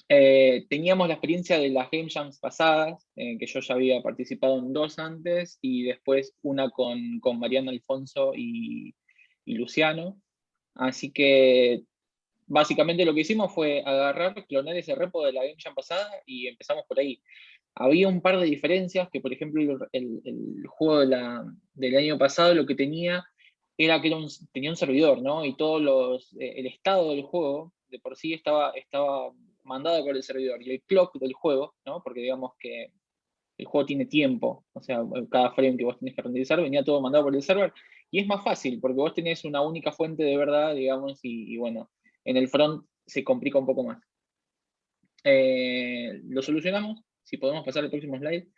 Teníamos la experiencia de las Game Jams pasadas, que yo ya había participado en 2 antes, y después una con Mariano Alfonso y Luciano. Así que básicamente lo que hicimos fue agarrar, clonar ese repo de la Game Jam pasada y empezamos por ahí. Había un par de diferencias, que por ejemplo el juego del año pasado lo que tenía era que tenía un servidor, ¿no? Y el estado del juego de por sí estaba mandado por el servidor. Y el clock del juego, ¿no? Porque digamos que el juego tiene tiempo, o sea, cada frame que vos tenés que renderizar venía todo mandado por el server. Y es más fácil, porque vos tenés una única fuente de verdad, digamos, y bueno, en el front se complica un poco más. Lo solucionamos, si podemos pasar al próximo slide.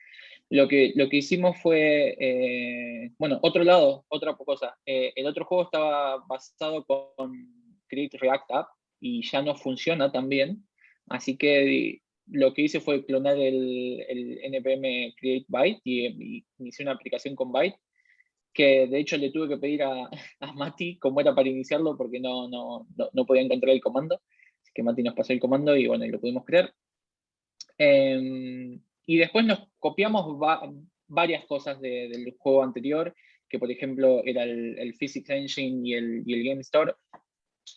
Lo que hicimos fue, bueno, otra cosa. El otro juego estaba basado con Create React App y ya no funciona tan bien. Así que lo que hice fue clonar el npm create byte y inicié una aplicación con byte, que de hecho le tuve que pedir a Mati cómo era para iniciarlo porque no podía encontrar el comando. Así que Mati nos pasó el comando y bueno, y lo pudimos crear. Y después nos copiamos varias cosas del juego anterior, que por ejemplo era el Physics Engine y el Game Store.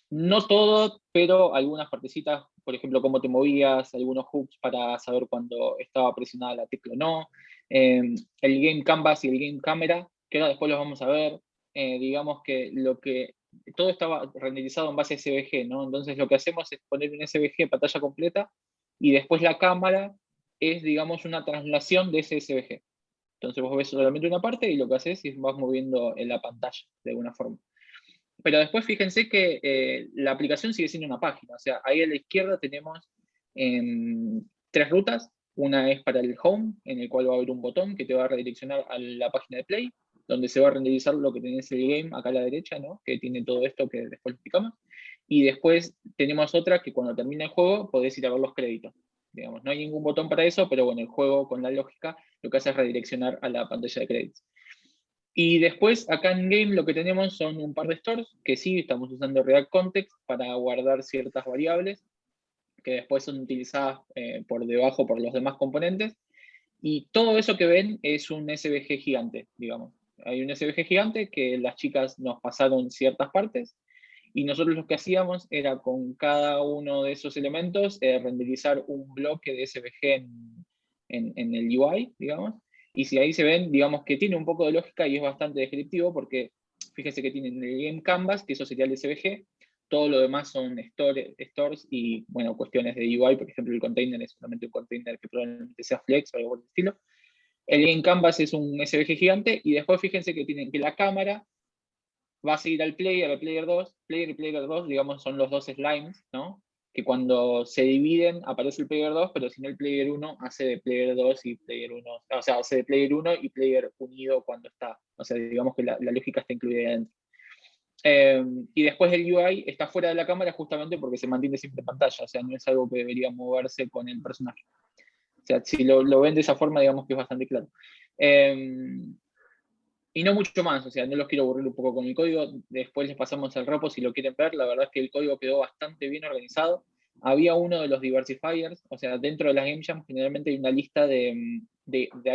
No todo, pero algunas partecitas, por ejemplo, cómo te movías, algunos hooks para saber cuándo estaba presionada la tecla o no. El Game Canvas y el Game Camera, que ahora después los vamos a ver. Digamos que todo estaba renderizado en base a SVG, ¿no? Entonces lo que hacemos es poner un SVG pantalla completa y después la cámara es, digamos, una traslación de ese SVG. Entonces vos ves solamente una parte y lo que haces es vas moviendo en la pantalla de alguna forma. Pero después fíjense que la aplicación sigue siendo una página. O sea, ahí a la izquierda tenemos 3 rutas. Una es para el home, en el cual va a haber un botón que te va a redireccionar a la página de play, donde se va a renderizar lo que tenés el game acá a la derecha, ¿no? Que tiene todo esto que después explicamos. Y después tenemos otra que cuando termina el juego podés ir a ver los créditos. Digamos, no hay ningún botón para eso, pero bueno, el juego con la lógica lo que hace es redireccionar a la pantalla de créditos. Y después acá en Game lo que tenemos son un par de stores, que sí, estamos usando React Context para guardar ciertas variables, que después son utilizadas por debajo por los demás componentes. Y todo eso que ven es un SVG gigante, digamos. Hay un SVG gigante que las chicas nos pasaron ciertas partes, y nosotros lo que hacíamos era con cada uno de esos elementos renderizar un bloque de SVG en el UI, digamos. Y si ahí se ven, digamos que tiene un poco de lógica y es bastante descriptivo porque fíjense que tienen el Game Canvas, que eso sería el SVG, todo lo demás son stores y, bueno, cuestiones de UI, por ejemplo, el container es solamente un container que probablemente sea Flex o algo por el estilo. El Game Canvas es un SVG gigante y después fíjense que tienen que la cámara va a seguir al player 2, player y player 2, digamos, son los 2 slimes, ¿no? Que cuando se dividen aparece el player 2, pero si no el player 1 hace de player 2 y player 1, o sea, hace de player 1 y player unido cuando está. O sea, digamos que la lógica está incluida ahí adentro. Y después el UI está fuera de la cámara justamente porque se mantiene siempre en pantalla, o sea, no es algo que debería moverse con el personaje. O sea, si lo ven de esa forma, digamos que es bastante claro. Y no mucho más, o sea, no los quiero aburrir un poco con el código, después les pasamos el repo si lo quieren ver, la verdad es que el código quedó bastante bien organizado, había uno de los diversifiers, o sea, dentro de las Game Jam generalmente hay una lista de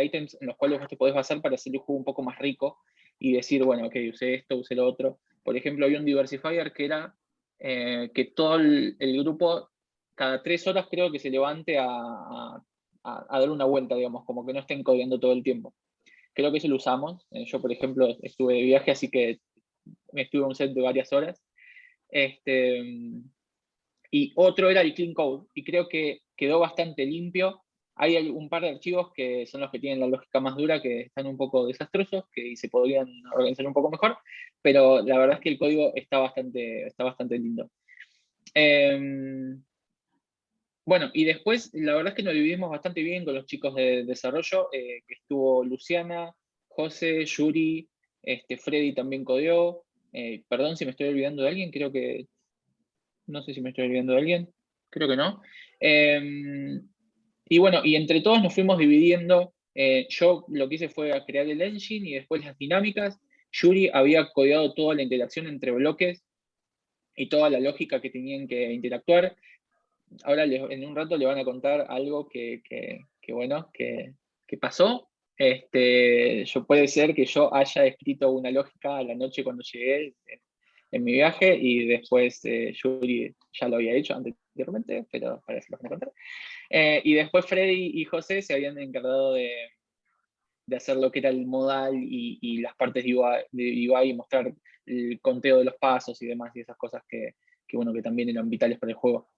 ítems en los cuales vos te podés basar para hacer el juego un poco más rico y decir, bueno, ok, usé esto, usé lo otro. Por ejemplo, había un diversifier que era que todo el grupo, cada 3 horas creo que se levante a dar una vuelta, digamos, como que no estén codeando todo el tiempo. Creo que eso lo usamos. Yo, por ejemplo, estuve de viaje, así que me estuve un set de varias horas. Y otro era el clean code, y creo que quedó bastante limpio. Hay un par de archivos que son los que tienen la lógica más dura, que están un poco desastrosos, que se podrían organizar un poco mejor, pero la verdad es que el código está bastante lindo. Bueno, y después la verdad es que nos dividimos bastante bien con los chicos de desarrollo, que estuvo Luciana, José, Yuri, Freddy también codeó. Perdón si me estoy olvidando de alguien, creo que no sé si me estoy olvidando de alguien, creo que no. Y bueno, y entre todos nos fuimos dividiendo. Yo lo que hice fue crear el engine y después las dinámicas. Yuri había codeado toda la interacción entre bloques y toda la lógica que tenían que interactuar. Ahora en un rato le van a contar algo que pasó. Yo puede ser que yo haya escrito una lógica a la noche cuando llegué en mi viaje y después Yuri ya lo había hecho anteriormente, pero para eso lo van a contar. Y después Freddy y José se habían encargado de hacer lo que era el modal y las partes de UI y mostrar el conteo de los pasos y demás y esas cosas que también eran vitales para el juego.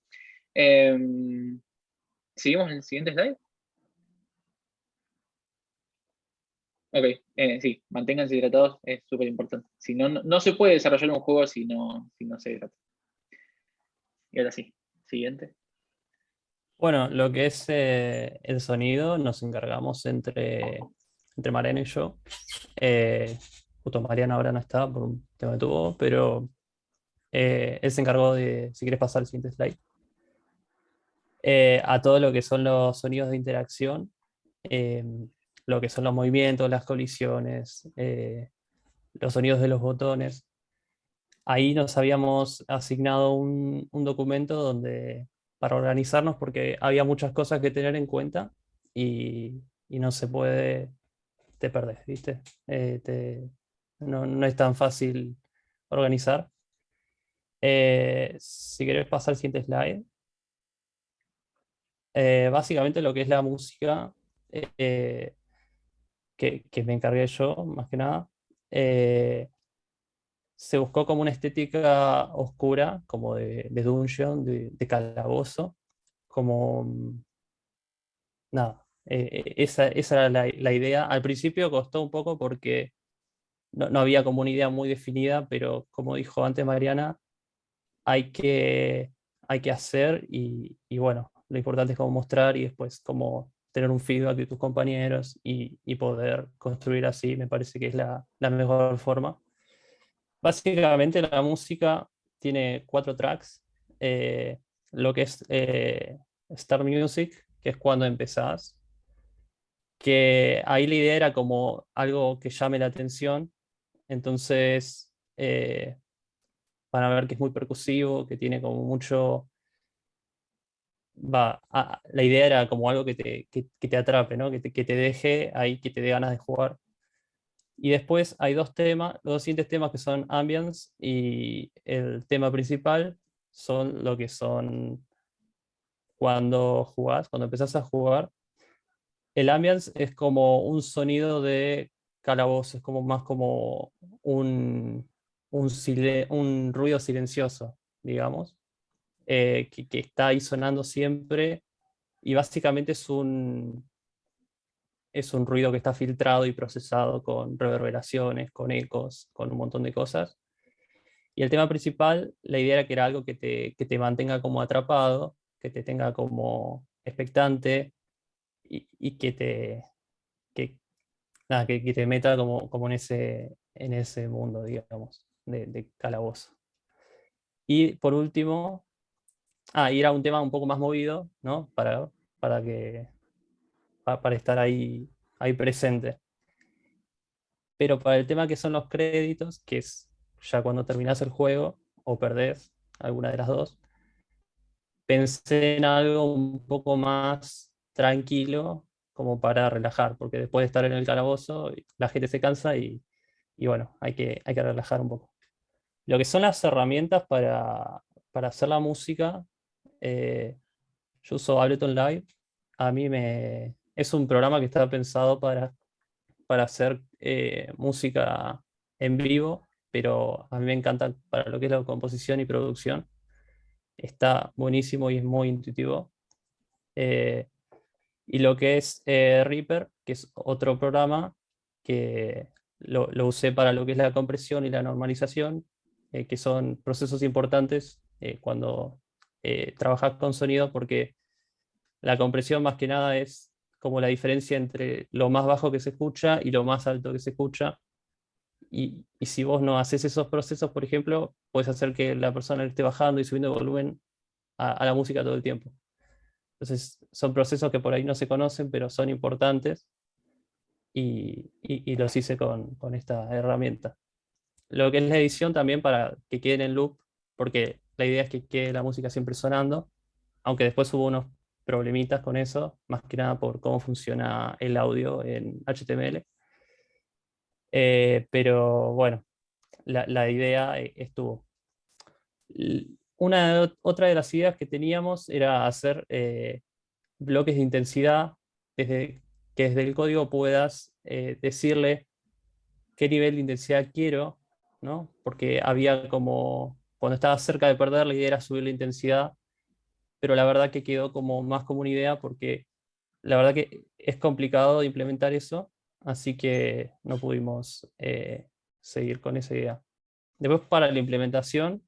¿Seguimos en el siguiente slide? Ok, sí, manténganse hidratados, es súper importante. Si no, no se puede desarrollar un juego si no se hidrata. Y ahora sí, siguiente. Bueno, lo que es el sonido nos encargamos entre Mariano y yo. Justo Mariano ahora no está por un tema de tubo, pero él se encargó de, si quieres pasar al siguiente slide, a todo lo que son los sonidos de interacción, lo que son los movimientos, las colisiones, los sonidos de los botones. Ahí nos habíamos asignado un documento para organizarnos porque había muchas cosas que tener en cuenta y no se puede, te perdés, ¿viste? No es tan fácil organizar. Si querés pasar al siguiente slide. Básicamente lo que es la música que me encargué yo, más que nada, se buscó como una estética oscura, como de dungeon, de calabozo, como nada, esa era la idea. Al principio costó un poco porque no había como una idea muy definida, pero como dijo antes Mariana, hay que hacer y bueno, lo importante es como mostrar y después como tener un feedback de tus compañeros y poder construir así, me parece que es la mejor forma. Básicamente la música tiene 4 tracks, lo que es Start Music, que es cuando empezás, que ahí la idea era como algo que llame la atención, entonces van a ver que es muy percusivo, que tiene como mucho... la idea era como algo que te atrape, ¿no? Que te deje ahí, que te dé ganas de jugar. Y después hay 2 temas, los 2 siguientes temas que son ambience y el tema principal son lo que son cuando jugás, cuando empezás a jugar. El ambience es como un sonido de calabozo, es como más como un ruido silencioso, digamos, que está ahí sonando siempre y básicamente es un ruido que está filtrado y procesado con reverberaciones, con ecos, con un montón de cosas. Y el tema principal, la idea era que era algo que te mantenga como atrapado, que te tenga como expectante y que te meta como en ese mundo, digamos, de calabozo. Y por último, y era un tema un poco más movido, ¿no? Para estar ahí presente. Pero para el tema que son los créditos, que es ya cuando terminás el juego o perdés, alguna de las dos, pensé en algo un poco más tranquilo, como para relajar, porque después de estar en el calabozo, la gente se cansa y bueno, hay que relajar un poco. Lo que son las herramientas para hacer la música, yo uso Ableton Live. A mí es un programa que está pensado para hacer música en vivo, pero a mí me encanta para lo que es la composición y producción. Está buenísimo y es muy intuitivo. Eh, y lo que es Reaper, que es otro programa que lo usé para lo que es la compresión y la normalización, que son procesos importantes cuando trabajas con sonido, porque la compresión más que nada es como la diferencia entre lo más bajo que se escucha y lo más alto que se escucha. Y si vos no haces esos procesos, por ejemplo, puedes hacer que la persona esté bajando y subiendo volumen a la música todo el tiempo. Entonces, son procesos que por ahí no se conocen, pero son importantes y los hice con esta herramienta. Lo que es la edición también para que queden en loop, porque la idea es que quede la música siempre sonando, aunque después hubo unos problemitas con eso, más que nada por cómo funciona el audio en HTML. Pero bueno, la idea estuvo. Otra de las ideas que teníamos era hacer bloques de intensidad, que desde el código puedas decirle qué nivel de intensidad quiero, ¿no? Porque había como, cuando estaba cerca de perder, la idea era subir la intensidad, pero la verdad que quedó como más como una idea porque la verdad que es complicado de implementar eso, así que no pudimos seguir con esa idea. Después para la implementación,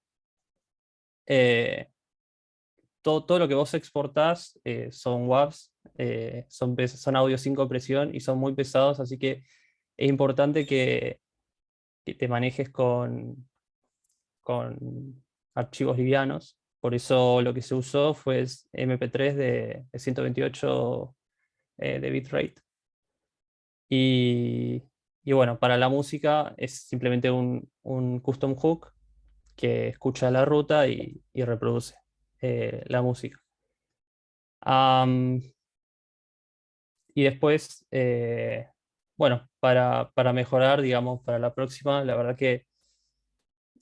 todo lo que vos exportás son WAVs, son audios sin compresión y son muy pesados, así que es importante que te manejes con archivos livianos. Por eso lo que se usó fue MP3 de 128 de bitrate. Y bueno, para la música es simplemente un custom hook que escucha la ruta y reproduce la música. Y después, bueno, para mejorar, digamos, para la próxima, la verdad que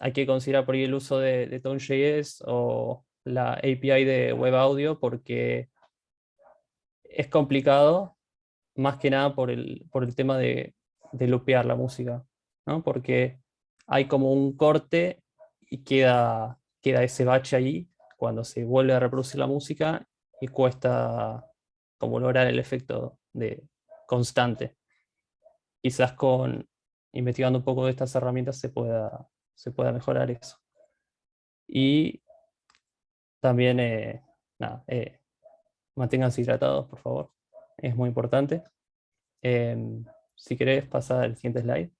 hay que considerar por ahí el uso de Tone.js o la API de Web Audio porque es complicado, más que nada por el tema de lupear la música, ¿no? Porque hay como un corte y queda ese bache ahí cuando se vuelve a reproducir la música y cuesta como lograr el efecto de constante. Quizás investigando un poco de estas herramientas se pueda mejorar eso. Y también, nada, manténganse hidratados, por favor. Es muy importante. Si querés pasar al siguiente slide.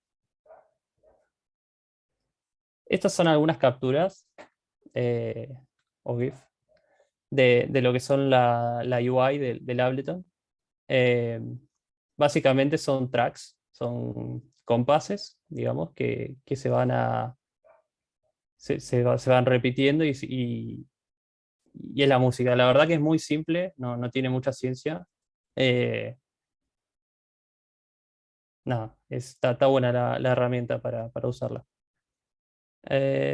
Estas son algunas capturas o GIF de lo que son la UI del Ableton. Básicamente son tracks, son compases, digamos, que se van repitiendo y es la música. La verdad que es muy simple, no tiene mucha ciencia. Nada, está buena la herramienta para usarla.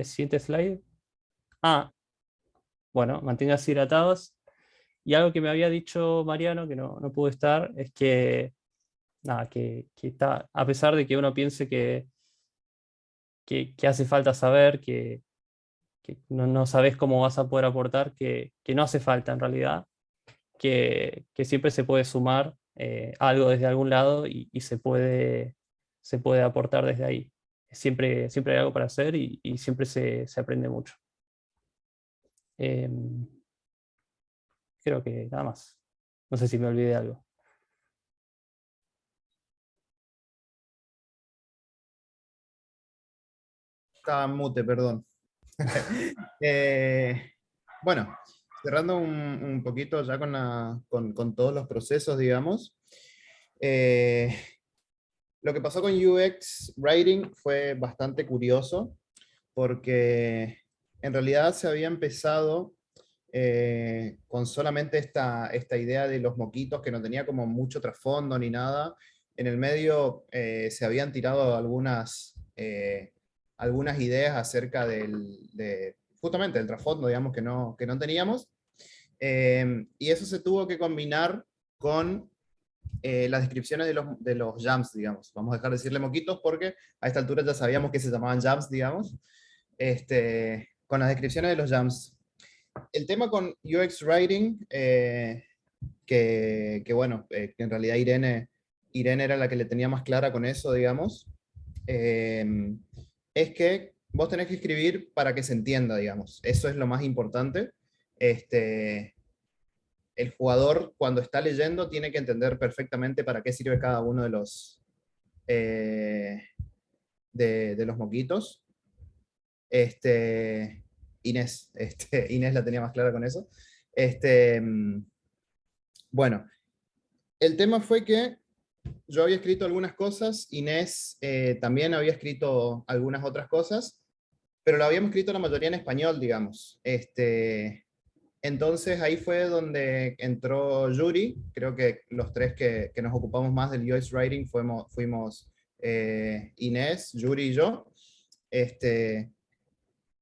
Siguiente slide. Bueno, manténganse hidratados. Y algo que me había dicho Mariano, que no pudo estar, es que, nada, que está, a pesar de que uno piense que hace falta saber, que no sabes cómo vas a poder aportar, que no hace falta en realidad, que siempre se puede sumar algo desde algún lado y se puede aportar desde ahí. Siempre hay algo para hacer y siempre se aprende mucho. Creo que nada más. No sé si me olvidé de algo. Estaba en mute, perdón. Bueno, cerrando un poquito ya con todos los procesos, digamos. Lo que pasó con UX Writing fue bastante curioso, porque en realidad se había empezado con solamente esta idea de los moquitos que no tenía como mucho trasfondo ni nada. En el medio se habían tirado algunas ideas acerca justamente del trasfondo, digamos, que no teníamos. Y eso se tuvo que combinar con las descripciones de los jumps, digamos. Vamos a dejar de decirle moquitos porque a esta altura ya sabíamos que se llamaban jumps, digamos. Con las descripciones de los jumps. El tema con UX Writing, que bueno, que en realidad Irene era la que le tenía más clara con eso, digamos, es que vos tenés que escribir para que se entienda, digamos. Eso es lo más importante. El jugador, cuando está leyendo, tiene que entender perfectamente para qué sirve cada uno de los moquitos. Inés la tenía más clara con eso. Bueno, el tema fue que yo había escrito algunas cosas, Inés también había escrito algunas otras cosas, pero lo habíamos escrito la mayoría en español, digamos. Entonces ahí fue donde entró Yuri. Creo que los tres que nos ocupamos más del UX Writing fuimos Inés, Yuri y yo.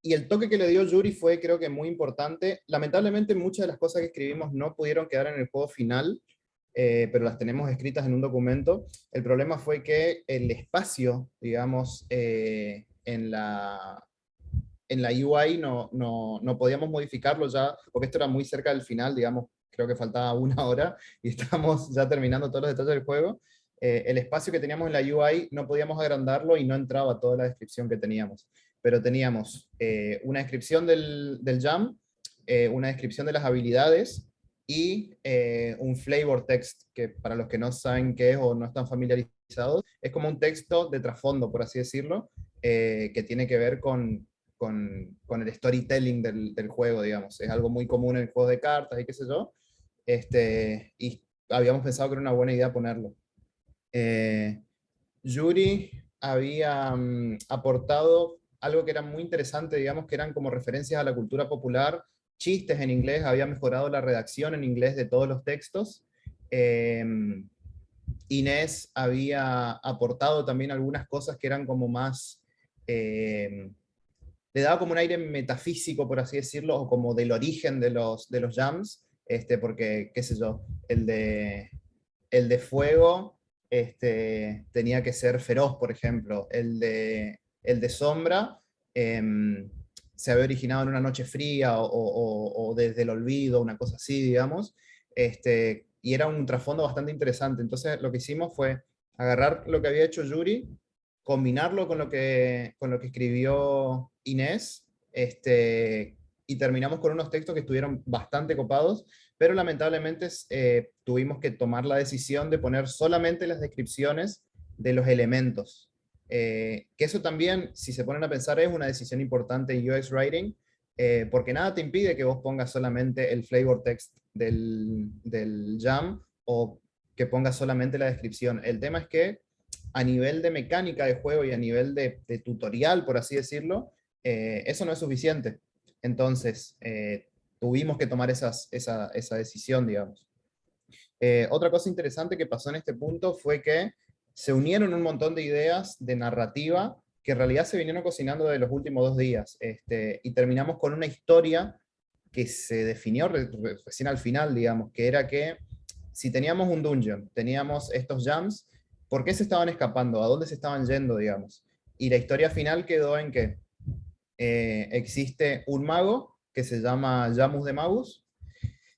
Y el toque que le dio Yuri fue, creo que, muy importante. Lamentablemente muchas de las cosas que escribimos no pudieron quedar en el juego final, pero las tenemos escritas en un documento. El problema fue que el espacio, digamos, en la UI no podíamos modificarlo ya, porque esto era muy cerca del final, digamos, creo que faltaba 1 hora y estábamos ya terminando todos los detalles del juego. El espacio que teníamos en la UI no podíamos agrandarlo y no entraba toda la descripción que teníamos. Pero teníamos una descripción del jam, una descripción de las habilidades y un flavor text, que para los que no saben qué es o no están familiarizados, es como un texto de trasfondo, por así decirlo, que tiene que ver con el storytelling del juego, digamos. Es algo muy común en juegos de cartas y qué sé yo. Y habíamos pensado que era una buena idea ponerlo. Yuri había aportado algo que era muy interesante, digamos, que eran como referencias a la cultura popular, chistes en inglés, había mejorado la redacción en inglés de todos los textos. Inés había aportado también algunas cosas que eran como más... le daba como un aire metafísico, por así decirlo, o como del origen de los jams, porque, qué sé yo, el de fuego tenía que ser feroz, por ejemplo. El de sombra se había originado en una noche fría o desde el olvido, una cosa así, digamos. Y era un trasfondo bastante interesante. Entonces lo que hicimos fue agarrar lo que había hecho Yuri, combinarlo con lo que escribió Inés, y terminamos con unos textos que estuvieron bastante copados, pero lamentablemente tuvimos que tomar la decisión de poner solamente las descripciones de los elementos. Que eso también, si se ponen a pensar, es una decisión importante en UX Writing, porque nada te impide que vos pongas solamente el flavor text del jam o que pongas solamente la descripción. El tema es que a nivel de mecánica de juego y a nivel de tutorial, por así decirlo, eso no es suficiente. Entonces, tuvimos que tomar esa decisión, digamos. Otra cosa interesante que pasó en este punto fue que se unieron un montón de ideas de narrativa que en realidad se vinieron cocinando de los últimos 2 días, y terminamos con una historia que se definió recién al final, digamos, que era que si teníamos un dungeon, teníamos estos jams, ¿por qué se estaban escapando? ¿A dónde se estaban yendo, digamos? Y la historia final quedó en que existe un mago que se llama Jamus de Magus,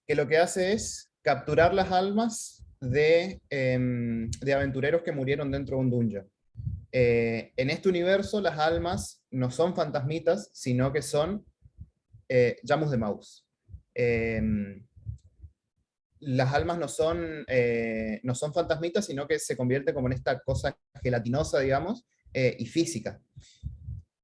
que lo que hace es capturar las almas de aventureros que murieron dentro de un dungeon. En este universo las almas no son fantasmitas, sino que son Jamus de Magus. Las almas no son fantasmitas, sino que se convierte como en esta cosa gelatinosa, digamos, y física.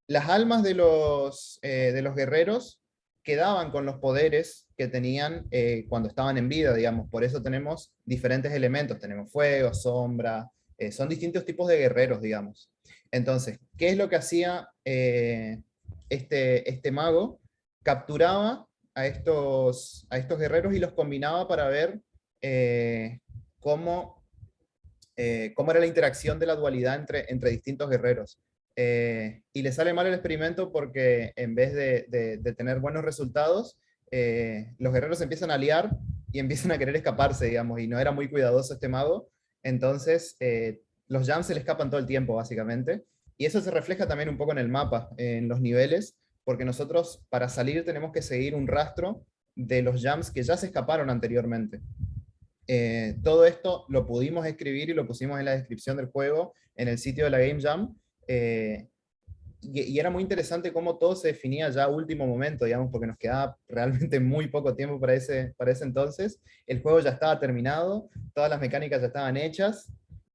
Las almas de los guerreros quedaban con los poderes que tenían cuando estaban en vida, digamos. Por eso tenemos diferentes elementos. Tenemos fuego, sombra, son distintos tipos de guerreros, digamos. Entonces, ¿qué es lo que hacía este mago? Capturaba a estos guerreros y los combinaba para ver cómo era la interacción de la dualidad entre distintos guerreros. Y le sale mal el experimento porque en vez de tener buenos resultados, los guerreros se empiezan a liar y empiezan a querer escaparse, digamos, y no era muy cuidadoso este mago. Entonces, los jumps se le escapan todo el tiempo, básicamente. Y eso se refleja también un poco en el mapa, en los niveles, porque nosotros para salir tenemos que seguir un rastro de los jumps que ya se escaparon anteriormente. Todo esto lo pudimos escribir y lo pusimos en la descripción del juego, en el sitio de la Game Jam, y era muy interesante cómo todo se definía ya a último momento, digamos, porque nos quedaba realmente muy poco tiempo para ese entonces. El juego ya estaba terminado, todas las mecánicas ya estaban hechas,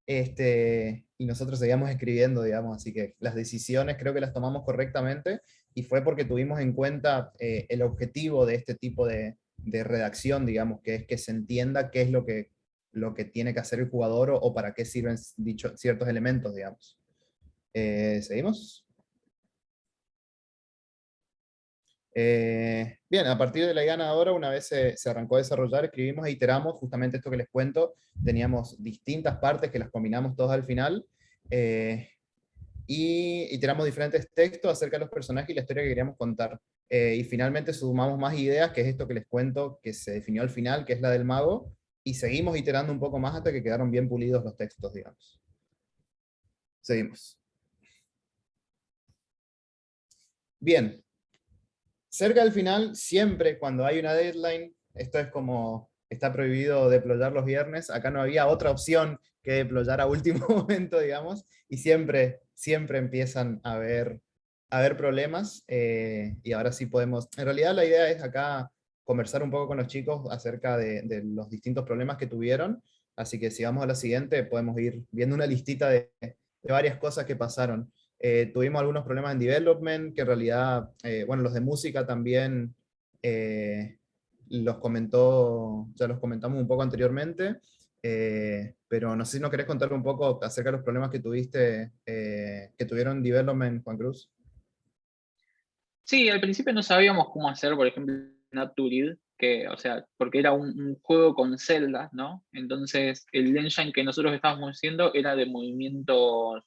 y nosotros seguíamos escribiendo, digamos, así que las decisiones creo que las tomamos correctamente, y fue porque tuvimos en cuenta el objetivo de este tipo de redacción, digamos, que es que se entienda qué es lo que tiene que hacer el jugador o para qué sirven ciertos elementos, digamos. ¿Seguimos? Bien, a partir de la idea ganadora, una vez se arrancó a desarrollar, escribimos e iteramos justamente esto que les cuento. Teníamos distintas partes que las combinamos todas al final, y iteramos diferentes textos acerca de los personajes y la historia que queríamos contar. Y finalmente sumamos más ideas, que es esto que les cuento, que se definió al final, que es la del mago, y seguimos iterando un poco más hasta que quedaron bien pulidos los textos, digamos. Seguimos. Bien. Cerca del final, siempre cuando hay una deadline, esto es como, está prohibido deployar los viernes, acá no había otra opción que deployar a último momento, digamos, y siempre empiezan a haber problemas, y ahora sí podemos, en realidad la idea es acá conversar un poco con los chicos acerca de los distintos problemas que tuvieron, así que si vamos a la siguiente podemos ir viendo una listita de varias cosas que pasaron. Tuvimos algunos problemas en development, que en realidad, bueno, los de música también ya los comentamos un poco anteriormente, pero no sé si nos querés contar un poco acerca de los problemas que tuvieron en development, Juan Cruz. Sí, al principio no sabíamos cómo hacer, por ejemplo, Not to Lead, que, o sea, porque era un juego con celdas, ¿no? Entonces, el engine que nosotros estábamos haciendo era de movimientos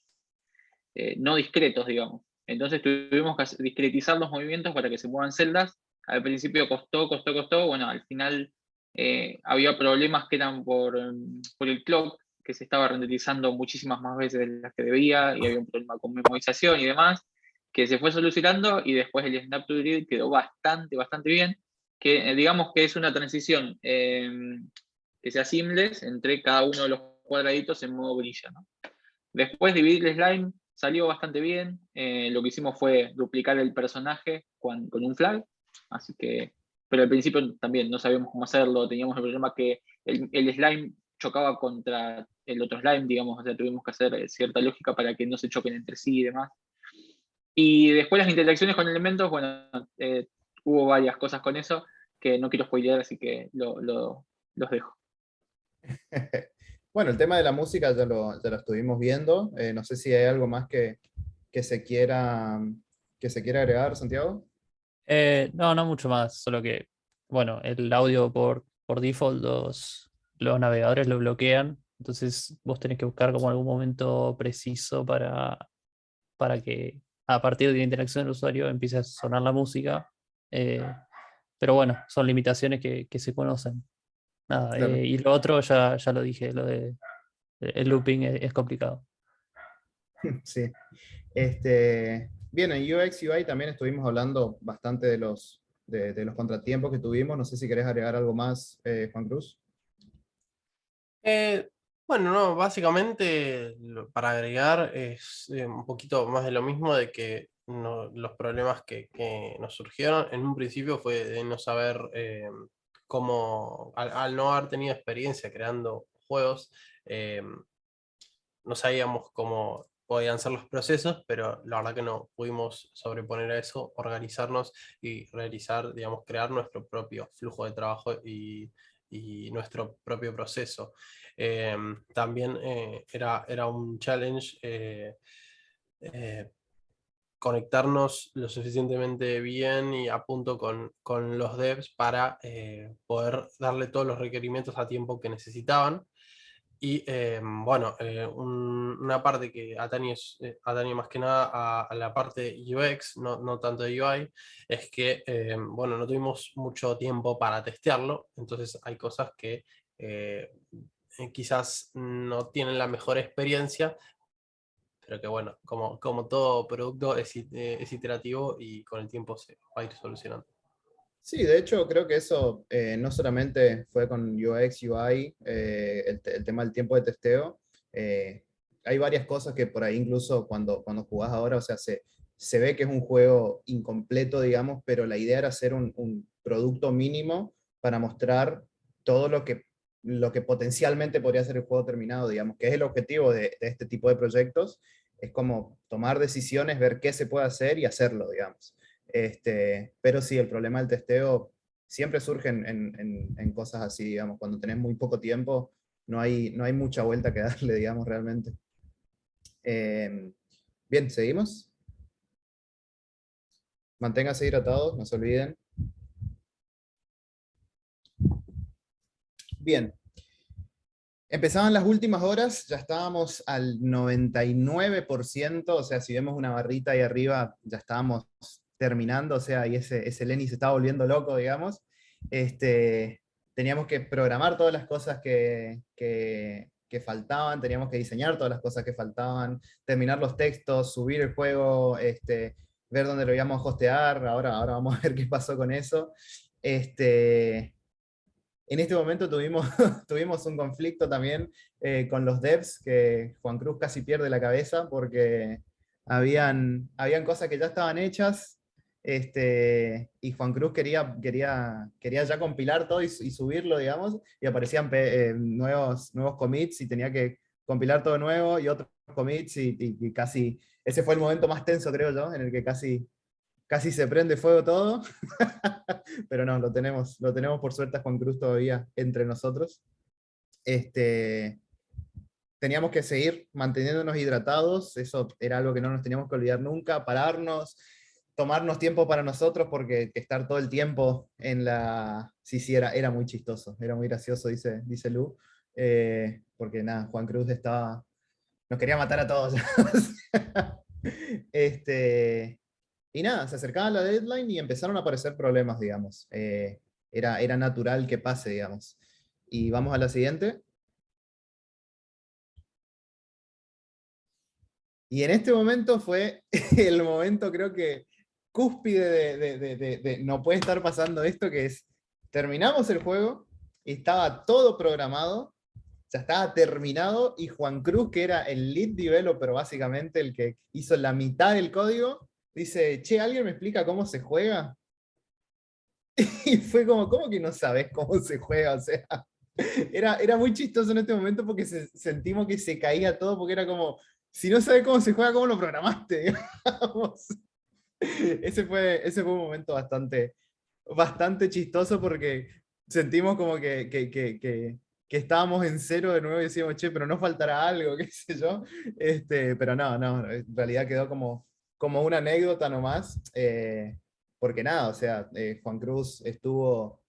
no discretos, digamos. Entonces tuvimos que discretizar los movimientos para que se muevan celdas. Al principio costó, bueno, al final había problemas que eran por el clock, que se estaba renderizando muchísimas más veces de las que debía, y había un problema con memorización y demás, que se fue solucionando, y después el Snap to Grid quedó bastante bien, que digamos que es una transición que sea seamless entre cada uno de los cuadraditos en modo grilla, ¿no? Después dividir el slime salió bastante bien. Lo que hicimos fue duplicar el personaje con un flag, así que, pero al principio también no sabíamos cómo hacerlo, teníamos el problema que el slime chocaba contra el otro slime, digamos, o sea, tuvimos que hacer cierta lógica para que no se choquen entre sí y demás. Y después las interacciones con elementos, bueno, hubo varias cosas con eso que no quiero spoilear, así que los dejo. Bueno, el tema de la música ya lo estuvimos viendo. No sé si hay algo más que se quiera agregar, Santiago. No mucho más, solo que, bueno, el audio por default los navegadores lo bloquean, entonces vos tenés que buscar como algún momento preciso para que a partir de la interacción del usuario empiece a sonar la música. Pero bueno, son limitaciones que se conocen. Nada, Claro. y lo otro ya lo dije, lo de el looping es complicado. Sí. Bien, en UX UI también estuvimos hablando bastante de los contratiempos que tuvimos. No sé si querés agregar algo más, Juan Cruz. Bueno, no, básicamente para agregar es un poquito más de lo mismo, de que los problemas que nos surgieron en un principio fue de no saber cómo, al no haber tenido experiencia creando juegos, no sabíamos cómo podían ser los procesos, pero la verdad que no pudimos sobreponer a eso, organizarnos y realizar, digamos, crear nuestro propio flujo de trabajo y nuestro propio proceso. También era un challenge conectarnos lo suficientemente bien y a punto con los devs para poder darle todos los requerimientos a tiempo que necesitaban. Y bueno, una parte que atañe más que nada a la parte UX, no tanto de UI, es que bueno, no tuvimos mucho tiempo para testearlo, entonces hay cosas que quizás no tienen la mejor experiencia, pero que bueno, como todo producto es iterativo y con el tiempo se va a ir solucionando. Sí, de hecho creo que eso no solamente fue con UX, UI, el tema del tiempo de testeo. Hay varias cosas que por ahí incluso cuando jugás ahora, o sea, se ve que es un juego incompleto, digamos, pero la idea era hacer un producto mínimo para mostrar todo lo que potencialmente podría ser el juego terminado, digamos, que es el objetivo de este tipo de proyectos, es como tomar decisiones, ver qué se puede hacer y hacerlo, digamos. Pero sí, el problema del testeo siempre surge en cosas así, digamos, cuando tenés muy poco tiempo, no hay mucha vuelta que darle, digamos, realmente. Bien, ¿seguimos? Manténganse hidratados, no se olviden. Bien. Empezaban las últimas horas, ya estábamos al 99%, o sea, si vemos una barrita ahí arriba, ya estábamos terminando, o sea, y ese Lenny se estaba volviendo loco, digamos. Teníamos que programar todas las cosas que faltaban, teníamos que diseñar todas las cosas que faltaban, terminar los textos, subir el juego, ver dónde lo íbamos a hostear, ahora vamos a ver qué pasó con eso. En este momento tuvimos un conflicto también con los devs, que Juan Cruz casi pierde la cabeza porque habían cosas que ya estaban hechas, y Juan Cruz quería ya compilar todo y subirlo, digamos, y aparecían nuevos commits y tenía que compilar todo nuevo y otros commits y casi, ese fue el momento más tenso, creo yo, en el que casi se prende fuego todo, pero no, lo tenemos por suerte a Juan Cruz todavía entre nosotros. Teníamos que seguir manteniéndonos hidratados, eso era algo que no nos teníamos que olvidar nunca, pararnos, tomarnos tiempo para nosotros, porque estar todo el tiempo en la... Sí, era muy chistoso, era muy gracioso, dice Lu, porque nada, Juan Cruz nos quería matar a todos. Y nada, se acercaba la deadline y empezaron a aparecer problemas, digamos. Era natural que pase, digamos. Y vamos a la siguiente. Y en este momento fue el momento, creo que, cúspide de no puede estar pasando esto, que es, terminamos el juego, y estaba todo programado, ya estaba terminado, y Juan Cruz, que era el lead developer, básicamente, el que hizo la mitad del código, dice, che, ¿alguien me explica cómo se juega? Y fue como, ¿cómo que no sabes cómo se juega? O sea, era muy chistoso en este momento porque sentimos que se caía todo, porque era como, si no sabes cómo se juega, ¿cómo lo programaste? Digamos. Ese fue un momento bastante chistoso porque sentimos como que estábamos en cero de nuevo y decíamos, che, pero no faltará algo, qué sé yo. Pero no, en realidad quedó como una anécdota nomás, porque nada, o sea, Juan Cruz estuvo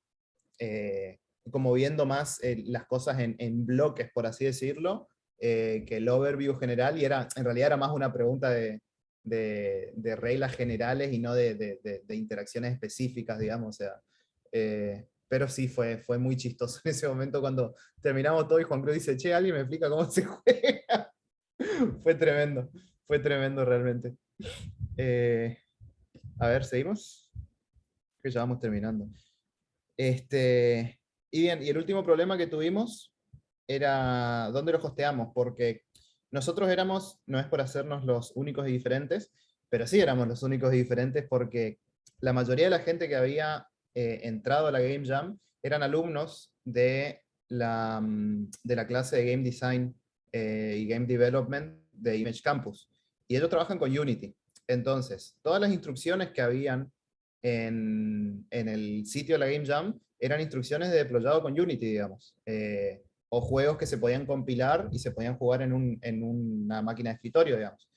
como viendo más las cosas en bloques, por así decirlo, que el overview general, y en realidad era más una pregunta de reglas generales y no de interacciones específicas, digamos, o sea, pero sí fue muy chistoso en ese momento cuando terminamos todo y Juan Cruz dice, che, ¿alguien me explica cómo se juega? Fue tremendo realmente. A ver, ¿seguimos? Que ya vamos terminando. Y bien, y el último problema que tuvimos era dónde lo hosteamos, porque nosotros no es por hacernos los únicos y diferentes, pero sí éramos los únicos y diferentes porque la mayoría de la gente que había entrado a la Game Jam eran alumnos de la clase de Game Design y Game Development de Image Campus. Y ellos trabajan con Unity. Entonces, todas las instrucciones que habían en el sitio de la Game Jam eran instrucciones de deployado con Unity, digamos. O juegos que se podían compilar y se podían jugar en una máquina de escritorio, digamos.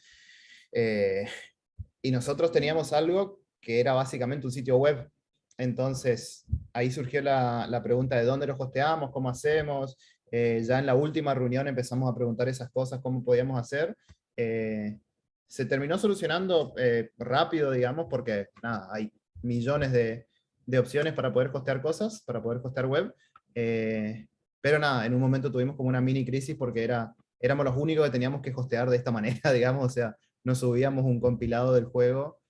y nosotros teníamos algo que era básicamente un sitio web. Entonces, ahí surgió la pregunta de dónde lo hosteamos, cómo hacemos. Ya en la última reunión empezamos a preguntar esas cosas, cómo podíamos hacer. Se terminó solucionando rápido, digamos, porque nada, hay millones de opciones para poder hostear cosas, para poder hostear web. Pero nada, en un momento tuvimos como una mini crisis porque éramos los únicos que teníamos que hostear de esta manera, digamos, o sea, no subíamos un compilado del juego,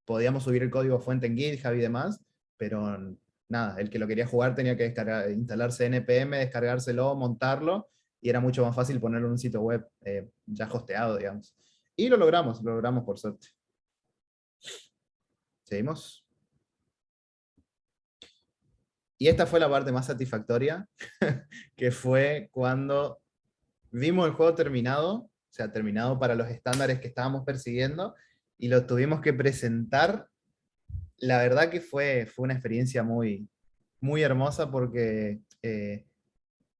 podíamos subir el código fuente en GitHub y demás, pero nada, el que lo quería jugar tenía que instalarse NPM, descargárselo, montarlo, y era mucho más fácil ponerlo en un sitio web ya hosteado, digamos. Y lo logramos por suerte. ¿Seguimos? Y esta fue la parte más satisfactoria, que fue cuando vimos el juego terminado, o sea, terminado para los estándares que estábamos persiguiendo, y lo tuvimos que presentar. La verdad que fue una experiencia muy, muy hermosa porque,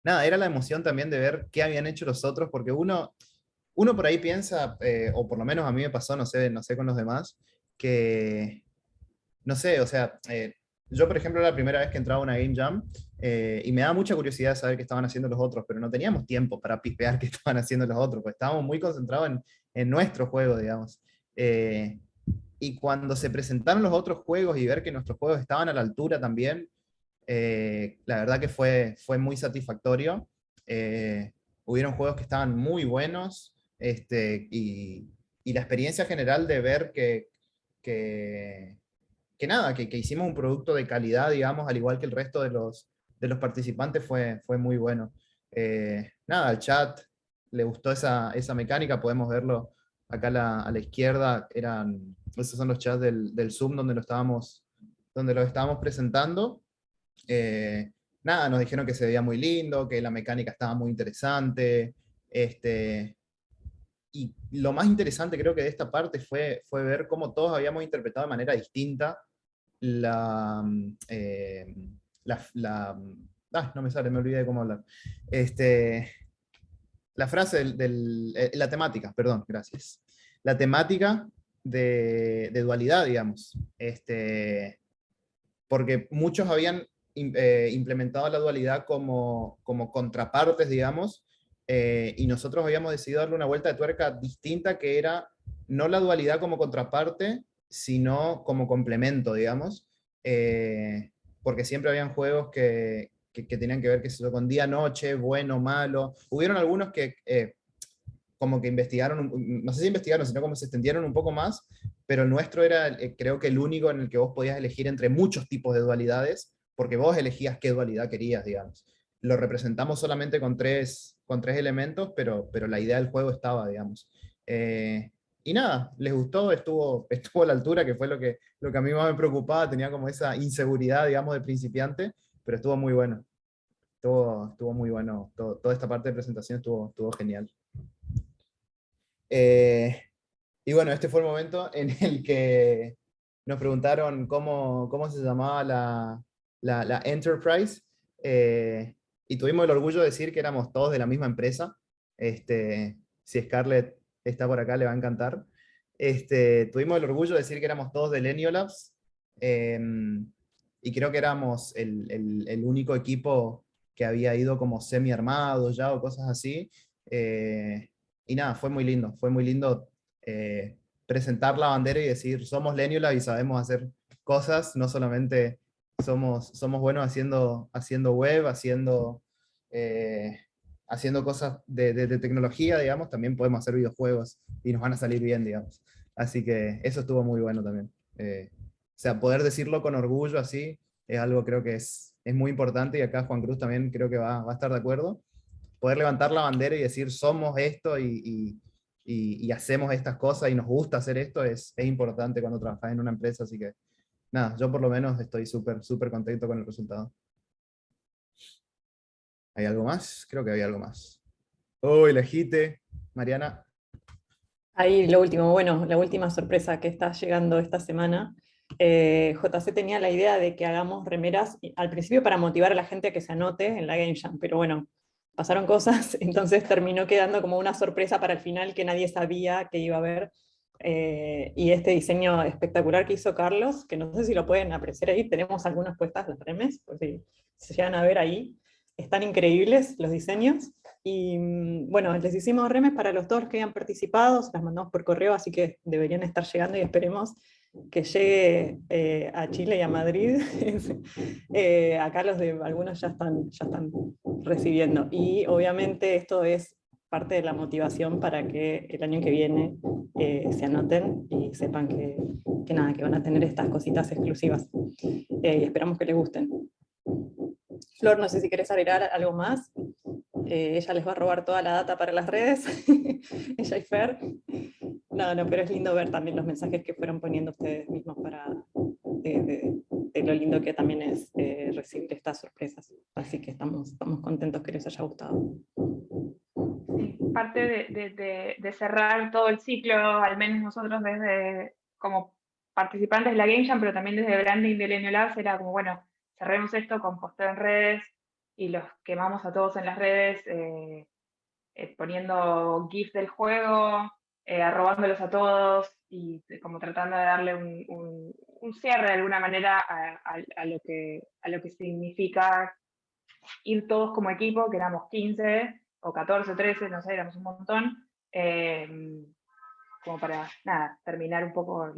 nada, era la emoción también de ver qué habían hecho los otros, porque uno por ahí piensa, o por lo menos a mí me pasó, no sé con los demás, que, no sé, o sea, yo por ejemplo era la primera vez que entraba a una Game Jam, y me daba mucha curiosidad saber qué estaban haciendo los otros, pero no teníamos tiempo para pispear qué estaban haciendo los otros, pues estábamos muy concentrados en nuestro juego, digamos. Y cuando se presentaron los otros juegos y ver que nuestros juegos estaban a la altura también, la verdad que fue muy satisfactorio. Hubieron juegos que estaban muy buenos, y la experiencia general de ver que nada, que hicimos un producto de calidad, digamos, al igual que el resto de los participantes, fue muy bueno. Nada, al chat le gustó esa mecánica, podemos verlo acá a la izquierda, esos son los chats del Zoom donde lo estábamos presentando. Nada, nos dijeron que se veía muy lindo, que la mecánica estaba muy interesante. Y lo más interesante creo que de esta parte fue ver cómo todos habíamos interpretado de manera distinta no me sale, me olvidé de cómo hablar. La frase la temática, perdón, gracias. La temática de dualidad, digamos. Porque muchos habían implementado la dualidad como contrapartes, digamos, y nosotros habíamos decidido darle una vuelta de tuerca distinta, que era no la dualidad como contraparte, sino como complemento, digamos, porque siempre habían juegos que tenían que ver con día-noche, bueno, malo. Hubieron algunos que como que investigaron, no sé si investigaron, sino como se extendieron un poco más, pero el nuestro era creo que el único en el que vos podías elegir entre muchos tipos de dualidades, porque vos elegías qué dualidad querías, digamos. Lo representamos solamente con tres elementos, pero la idea del juego estaba, digamos. Y nada, les gustó, estuvo a la altura, que fue lo que a mí más me preocupaba, tenía como esa inseguridad, digamos, de principiante, pero estuvo muy bueno. Estuvo muy bueno, toda esta parte de presentación estuvo genial. Y bueno, este fue el momento en el que nos preguntaron cómo se llamaba la Enterprise, y tuvimos el orgullo de decir que éramos todos de la misma empresa. Si Scarlett está por acá, le va a encantar. Tuvimos el orgullo de decir que éramos todos de Lenio Labs, y creo que éramos el único equipo que había ido como semi-armado ya o cosas así. Y nada, fue muy lindo presentar la bandera y decir, somos Lenio Labs y sabemos hacer cosas, no solamente somos buenos haciendo web, haciendo cosas de tecnología, digamos, también podemos hacer videojuegos y nos van a salir bien, digamos. Así que eso estuvo muy bueno también. O sea, poder decirlo con orgullo así es algo, creo que es muy importante, y acá Juan Cruz también creo que va a estar de acuerdo. Poder levantar la bandera y decir somos esto y hacemos estas cosas y nos gusta hacer esto es importante cuando trabajas en una empresa, así que nada, yo por lo menos estoy súper contento con el resultado. ¿Hay algo más? Creo que había algo más. ¡Oh, el agite! Mariana. Ahí lo último, bueno, la última sorpresa que está llegando esta semana. JC tenía la idea de que hagamos remeras al principio para motivar a la gente a que se anote en la Game Jam, pero bueno, pasaron cosas, entonces terminó quedando como una sorpresa para el final que nadie sabía que iba a haber. Y este diseño espectacular que hizo Carlos, que no sé si lo pueden apreciar ahí, tenemos algunas puestas las remes, por si se llegan a ver ahí, están increíbles los diseños. Y bueno, les hicimos remes para todos los que hayan participado, se las mandamos por correo, así que deberían estar llegando y esperemos que llegue a Chile y a Madrid. Acá algunos ya están recibiendo. Y obviamente esto es parte de la motivación para que el año que viene se anoten y sepan que nada, que van a tener estas cositas exclusivas. Y esperamos que les gusten. Flor, no sé si querés agregar algo más. Ella les va a robar toda la data para las redes. Ella y Fer. No, pero es lindo ver también los mensajes que fueron poniendo ustedes mismos de lo lindo que también es recibir estas sorpresas. Así que estamos contentos que les haya gustado. Sí, parte de cerrar todo el ciclo, al menos nosotros desde como participantes de la Game Jam, pero también desde branding de Lenio Labs, era como, bueno, cerremos esto con posteo en redes y los quemamos a todos en las redes poniendo GIF del juego, arrobándolos a todos y como tratando de darle un cierre de alguna manera a lo que significa ir todos como equipo, que éramos 15 o 14, 13, no sé, éramos un montón, como para, nada, terminar un poco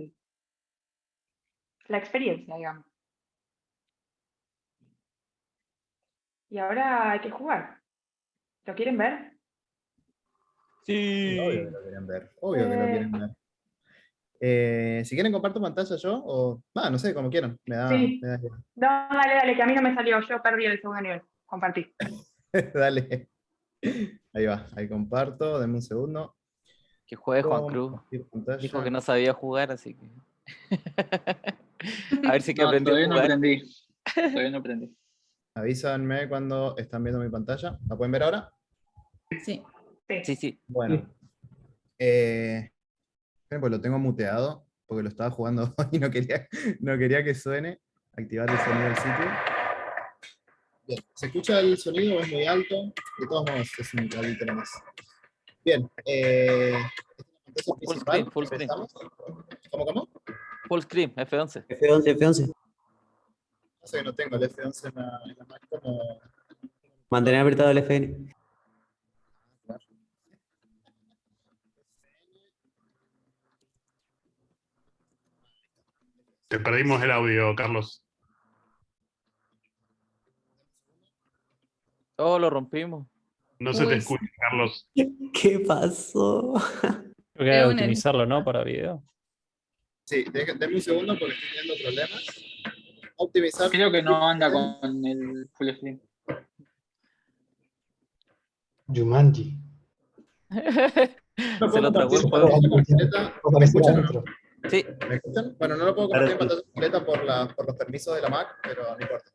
la experiencia, digamos. Y ahora hay que jugar. ¿Lo quieren ver? Sí, obvio que Sí. lo quieren ver. Obvio que lo quieren ver. Si quieren comparto pantalla yo, o no sé, como quieran. Sí. Me da igual. No, dale, que a mí no me salió, yo perdí el segundo nivel. Compartí. Dale. Ahí va, ahí comparto, denme un segundo. Que juegue Juan Cruz. Compartir pantalla. Dijo que no sabía jugar, así que. A ver si que No, aprendió a todavía no jugar. aprendí. Todavía no aprendí. Avísanme cuando están viendo mi pantalla. ¿La pueden ver ahora? Sí. Sí, sí. Bueno. Pues lo tengo muteado porque lo estaba jugando y no quería que suene. Activar el sonido del sitio. Bien, ¿se escucha el sonido? ¿Es muy alto? De todos modos, es un caballito nomás. Bien, esta es la Full pantalla screen, principal. full screen. Empezamos. ¿Cómo? Full screen, F11. F11. No sé que no tengo el F11 en la Mac como... Mantener apretado el FN. Te perdimos el audio, Carlos. Oh, lo rompimos. No se te Uy, escucha, Carlos. ¿Qué pasó? Creo que hay que optimizarlo, ¿no? Para video. Sí, denme un segundo porque estoy teniendo problemas. Optimizar. Creo que no anda con el full screen. Jumanji. No Se lo tragó el compartir juego. pantalla completa. ¿Me escuchan o no? Sí. ¿Me escuchan? Bueno, no lo puedo compartir en pantalla completa por los permisos de la Mac, pero no importa.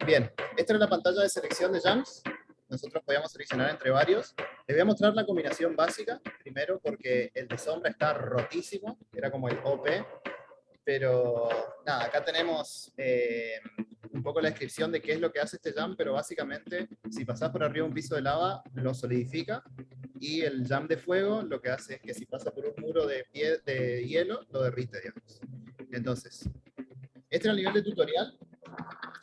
Bien, esta era la pantalla de selección de jams. Nosotros podíamos seleccionar entre varios. Les voy a mostrar la combinación básica, primero porque el de sombra está rotísimo, era como el OP, pero nada, acá tenemos un poco la descripción de qué es lo que hace este jam, pero básicamente si pasás por arriba un piso de lava, lo solidifica, y el jam de fuego lo que hace es que si pasa por un muro de hielo, lo derrite, digamos. Entonces, este era el nivel de tutorial,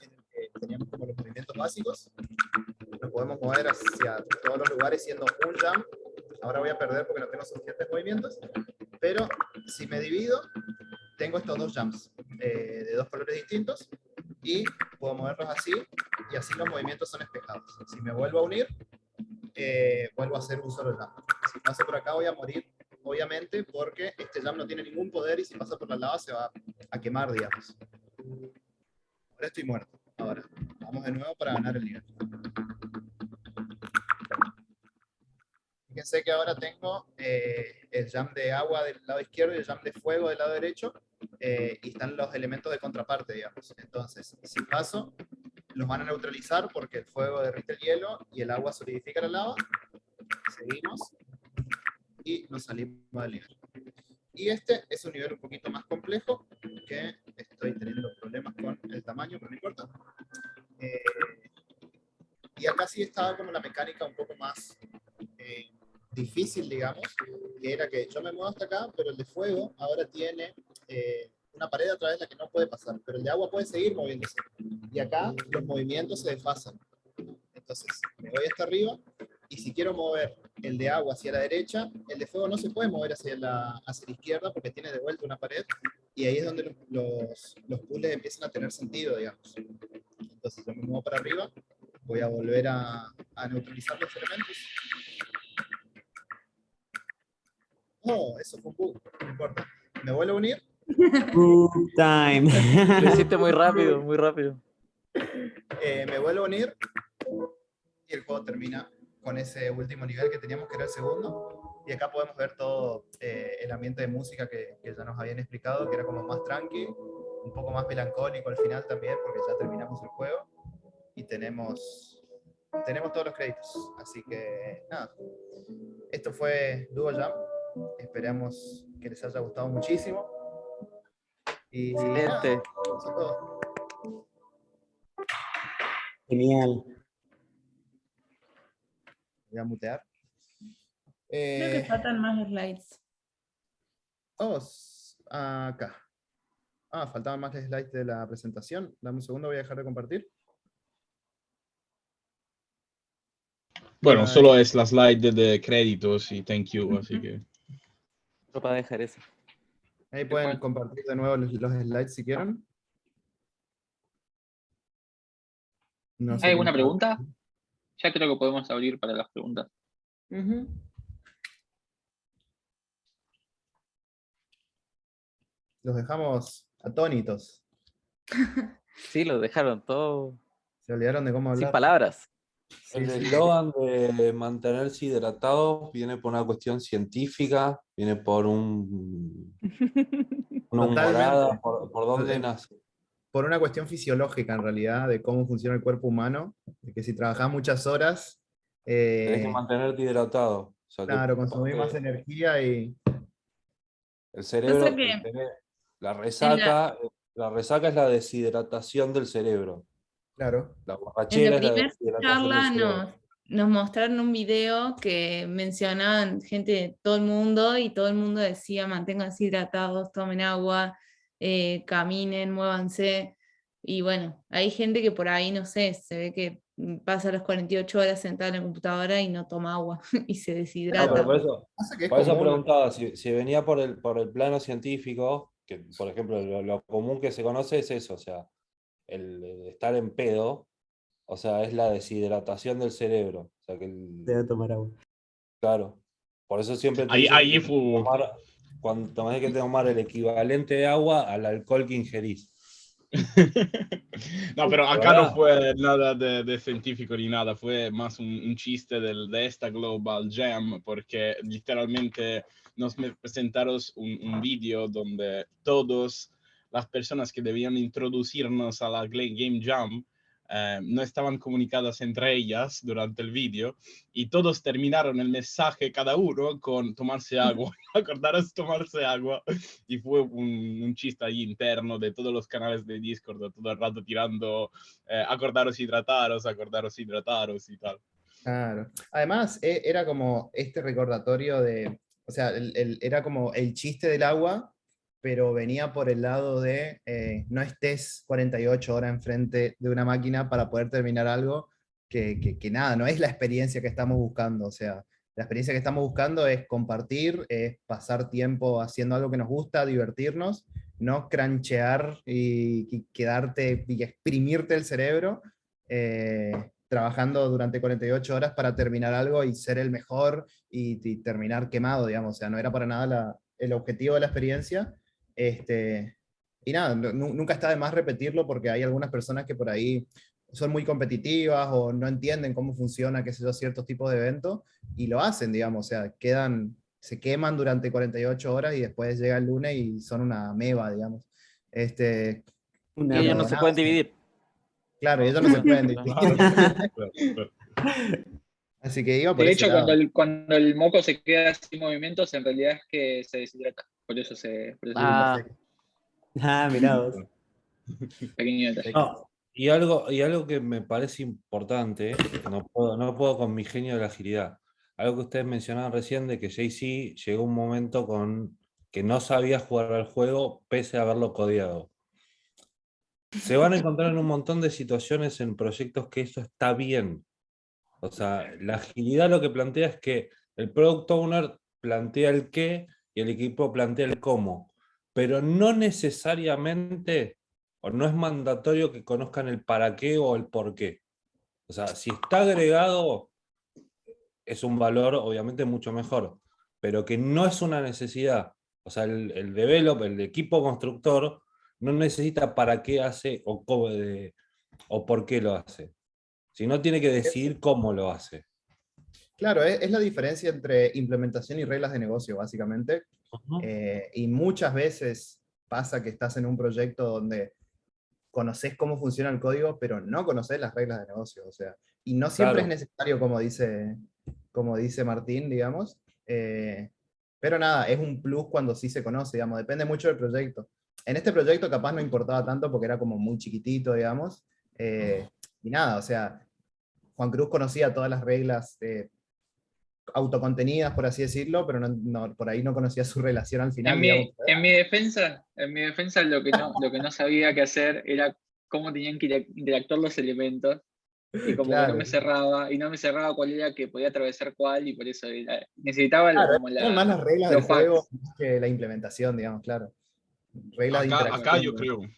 en el que teníamos como los movimientos básicos. Nos podemos mover hacia todos los lugares siendo un jump. Ahora voy a perder porque no tengo suficientes movimientos, pero si me divido, tengo estos dos jumps de dos colores distintos y puedo moverlos así, y así los movimientos son espejados. Si me vuelvo a unir, vuelvo a hacer un solo jump. Si paso por acá voy a morir, obviamente, porque este jump no tiene ningún poder y si pasa por la lava se va a quemar, digamos. Ahora estoy muerto. Ahora, vamos de nuevo para ganar el nivel. Fíjense que ahora tengo el jump de agua del lado izquierdo y el jump de fuego del lado derecho, y están los elementos de contraparte, digamos. Entonces, si paso, los van a neutralizar porque el fuego derrite el hielo y el agua solidifica la lava. Seguimos y nos salimos del nivel. Y este es un nivel un poquito más complejo, que estoy teniendo problemas con el tamaño, pero no importa. Y acá sí estaba como la mecánica un poco más difícil, digamos, que que era que yo me muevo hasta acá, pero el de fuego ahora tiene una pared a través de la que no puede pasar, pero el de agua puede seguir moviéndose. Y acá los movimientos se desfasan. Entonces, me voy hasta arriba, y si quiero mover el de agua hacia la derecha, el de fuego no se puede mover hacia la izquierda porque tiene de vuelta una pared, y ahí es donde los puzzles empiezan a tener sentido, digamos. Entonces, yo me muevo para arriba, voy a volver a neutralizar los elementos. Oh, eso fue un bug, no importa. Me vuelvo a unir. Boom time. Lo hiciste muy rápido, muy rápido. Me vuelvo a unir y el juego termina con ese último nivel que teníamos, que era el segundo. Y acá podemos ver todo el ambiente de música que ya nos habían explicado, que era como más tranqui, un poco más melancólico al final también, porque ya terminamos el juego y tenemos todos los créditos. Así que nada, esto fue Duo Jam. Esperamos que les haya gustado muchísimo. Y excelente. nada, eso es todo. Genial. Voy a mutear. Creo que faltan más slides. Acá. Faltaban más slides de la presentación. Dame un segundo, voy a dejar de compartir. Bueno, solo es la slide de créditos y thank you, así que... Solo para dejar eso. Ahí pueden compartir de nuevo los slides si quieren. No sé ¿Hay alguna cómo- pregunta? Ya creo que podemos abrir para las preguntas. Los dejamos atónitos. Sí, lo dejaron todo Se olvidaron de cómo hablar. sin palabras. Sí, El sí. eslogan de mantenerse hidratados viene por una cuestión científica, viene por una humorada, por dónde nace. Por una cuestión fisiológica, en realidad, de cómo funciona el cuerpo humano, de que si trabajás muchas horas, Tenés que mantenerte hidratado. O sea, que claro, consumir más porque energía y... el cerebro, Pasa que la resaca es la deshidratación del cerebro. Claro. La En borrachera la es la primera deshidratación charla del cerebro. nos mostraron un video que mencionaban gente de todo el mundo y todo el mundo decía manténganse hidratados, tomen agua, caminen, muévanse. Y bueno, hay gente que por ahí, no sé, se ve que pasa las 48 horas sentada en la computadora y no toma agua y se No, deshidrata. pero por eso, Pasa que es por eso común. preguntaba si venía por el plano científico, que por ejemplo lo común que se conoce es eso, o sea, el estar en pedo, o sea, es la deshidratación del cerebro. O sea, que Debe tomar agua. claro, por eso siempre te Ahí, dicen ahí que fue... cuando tenés que tomar el equivalente de agua al alcohol que ingerís. No, pero acá ¿Verdad? no fue nada de científico ni nada, fue más un chiste de esta Global Jam, porque literalmente nos presentaron un vídeo donde todas las personas que debían introducirnos a la Game Jam no estaban comunicadas entre ellas durante el vídeo y todos terminaron el mensaje cada uno con tomarse agua, acordaros tomarse agua, y fue un chiste ahí interno de todos los canales de Discord todo el rato tirando acordaros hidrataros y tal. Claro. Además, era como este recordatorio de, o sea, era como el chiste del agua, pero venía por el lado de no estés 48 horas enfrente de una máquina para poder terminar algo que nada, no es la experiencia que estamos buscando. O sea, la experiencia que estamos buscando es compartir, es pasar tiempo haciendo algo que nos gusta, divertirnos, no cranchear y quedarte y exprimirte el cerebro. Trabajando durante 48 horas para terminar algo y ser el mejor y terminar quemado, digamos. O sea, no era para nada el objetivo de la experiencia. Y nada, nunca está de más repetirlo porque hay algunas personas que por ahí son muy competitivas o no entienden cómo funciona, qué sé yo, ciertos tipos de eventos y lo hacen, digamos. O sea, se queman durante 48 horas y después llega el lunes y son una meba, digamos. Y ellos no se pueden dividir. Claro, ellos no se pueden dividir. Así que iba por De ese hecho, lado. cuando el moco se queda sin movimientos, en realidad es que se deshidrata. Por eso Mirá vos. Pequeño detalle. No, y algo que me parece importante, no puedo con mi genio de la agilidad. algo que ustedes mencionaban recién de que Jay-Z llegó un momento con que no sabía jugar al juego pese a haberlo codeado. Se van a encontrar en un montón de situaciones en proyectos que eso está bien. O sea, la agilidad lo que plantea es que el product owner plantea el qué y el equipo plantea el cómo, pero no necesariamente o no es mandatorio que conozcan el para qué o el por qué. O sea, si está agregado, es un valor obviamente mucho mejor, pero que no es una necesidad. O sea, el developer, el equipo constructor, no necesita para qué hace o por qué lo hace, sino tiene que decidir cómo lo hace. Claro, es la diferencia entre implementación y reglas de negocio, básicamente. Y muchas veces pasa que estás en un proyecto donde conoces cómo funciona el código, pero no conoces las reglas de negocio. O sea, y no siempre Claro. es necesario, como dice Martín, digamos. Pero nada, es un plus cuando sí se conoce, digamos. Depende mucho del proyecto. En este proyecto capaz no importaba tanto porque era como muy chiquitito, digamos. Y nada, o sea, Juan Cruz conocía todas las reglas autocontenidas, por así decirlo, pero por ahí no conocía su relación al final, digamos. En mi defensa lo que no sabía qué hacer era cómo tenían que interactuar los elementos. Y como que Claro. no me cerraba cuál era que podía atravesar cuál, y por eso necesitaba Claro, como eran más las reglas los del juego hacks. más que la implementación, digamos, claro. Reglas de Acá interacción.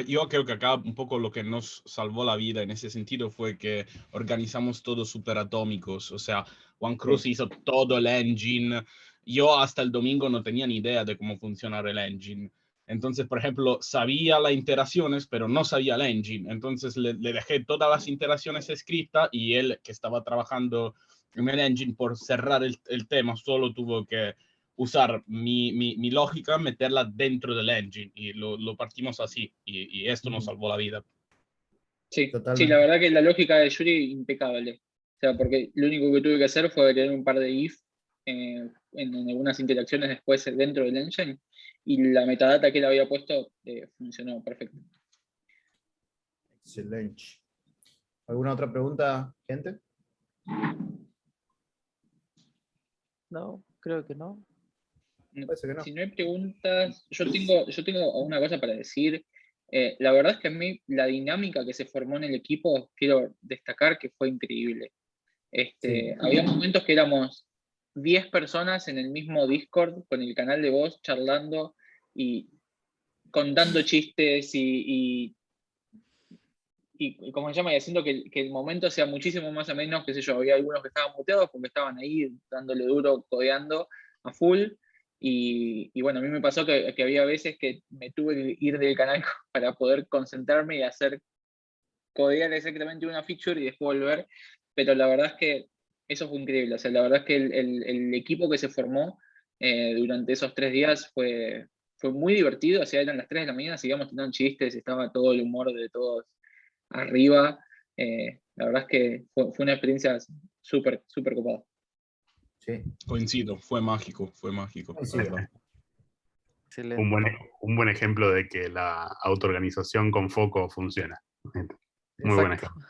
yo creo que acá un poco lo que nos salvó la vida en ese sentido fue que organizamos todos súper atómicos. O sea, Juan Cruz hizo todo el engine. Yo hasta el domingo no tenía ni idea de cómo funcionaba el engine. Entonces, por ejemplo, sabía las interacciones, pero no sabía el engine. Entonces le dejé todas las interacciones escritas y él, que estaba trabajando en el engine por cerrar el tema, solo tuvo que usar mi lógica, meterla dentro del engine y lo partimos así y esto nos salvó la vida. Sí, Totalmente. la verdad que la lógica de Yuri impecable. O sea, porque lo único que tuve que hacer fue agregar un par de if en algunas interacciones después dentro del engine, y la metadata que él había puesto funcionó perfecto. Excelente. ¿Alguna otra pregunta, gente? No, creo que no. Parece que no. Si no hay preguntas, yo tengo una cosa para decir. La verdad es que a mí la dinámica que se formó en el equipo, quiero destacar que fue increíble. Había momentos que éramos 10 personas en el mismo Discord con el canal de voz charlando y contando chistes y como se llama, y haciendo que el momento sea muchísimo más o menos, qué sé yo, había algunos que estaban muteados porque estaban ahí dándole duro, codeando a full. Y bueno, a mí me pasó que había veces que me tuve que ir del canal para poder concentrarme y codear exactamente una feature y después volver. Pero la verdad es que eso fue increíble. O sea, la verdad es que el equipo que se formó durante esos 3 días fue muy divertido. O sea, eran las 3 de la mañana, seguíamos teniendo chistes, estaba todo el humor de todos arriba. La verdad es que fue una experiencia súper, súper copada. Sí. Coincido, fue mágico, la verdad. Excelente. Un buen ejemplo de que la autoorganización con foco funciona. Muy buen ejemplo.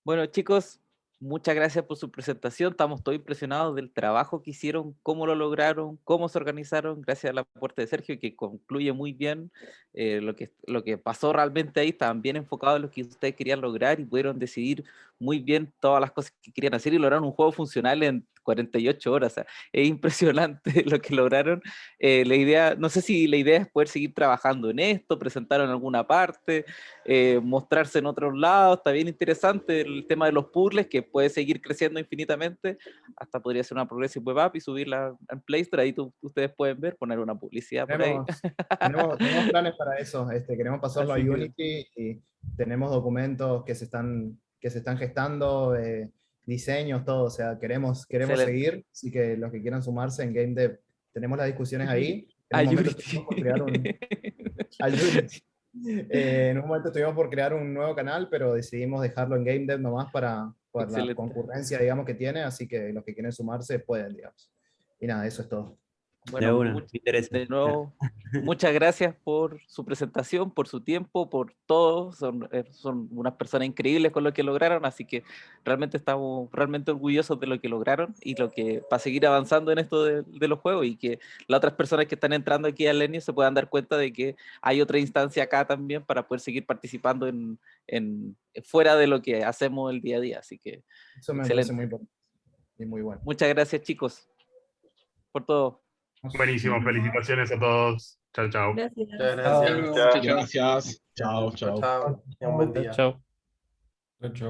Bueno, chicos, muchas gracias por su presentación. Estamos todos impresionados del trabajo que hicieron, cómo lo lograron, cómo se organizaron, gracias al aporte de Sergio, que concluye muy bien lo que pasó realmente ahí. Estaban bien enfocados en lo que ustedes querían lograr y pudieron decidir muy bien todas las cosas que querían hacer y lograron un juego funcional en 48 horas. O sea, es impresionante lo que lograron. La idea, no sé si la idea es poder seguir trabajando en esto, presentarlo en alguna parte, mostrarse en otros lados. Está bien interesante el tema de los puzzles, que puede seguir creciendo infinitamente, hasta podría ser una Progressive Web App y subirla en Play Store. Ahí ustedes pueden ver, poner una publicidad por ahí. Tenemos planes para eso. Queremos pasarlo a Así que- Unity y tenemos documentos que se están gestando, diseños, todo. O sea, queremos Excelente. seguir. Así que los que quieran sumarse en Game Dev, tenemos las discusiones ahí. En A un momento Unity. estuvimos por crear a Unity. En un momento estuvimos por crear un nuevo canal, pero decidimos dejarlo en Game Dev nomás por la Excelente. concurrencia, digamos, que tiene. Así que los que quieren sumarse pueden, digamos. Y nada, eso es todo. Bueno, me interesa. de nuevo, muchas gracias por su presentación, por su tiempo, por todo. Son unas personas increíbles con lo que lograron, así que realmente estamos realmente orgullosos de lo que lograron y lo que para seguir avanzando en esto de los juegos, y que las otras personas que están entrando aquí a Lenio se puedan dar cuenta de que hay otra instancia acá también para poder seguir participando fuera de lo que hacemos el día a día. Así que Eso me excelente. parece muy importante y muy bueno. Muchas gracias, chicos, por todo. Buenísimo, felicitaciones a todos. Chao, chao. Gracias. Muchas gracias. Muchas gracias. Chao, chao. Chao. Un buen día. Chao. Chao, chao.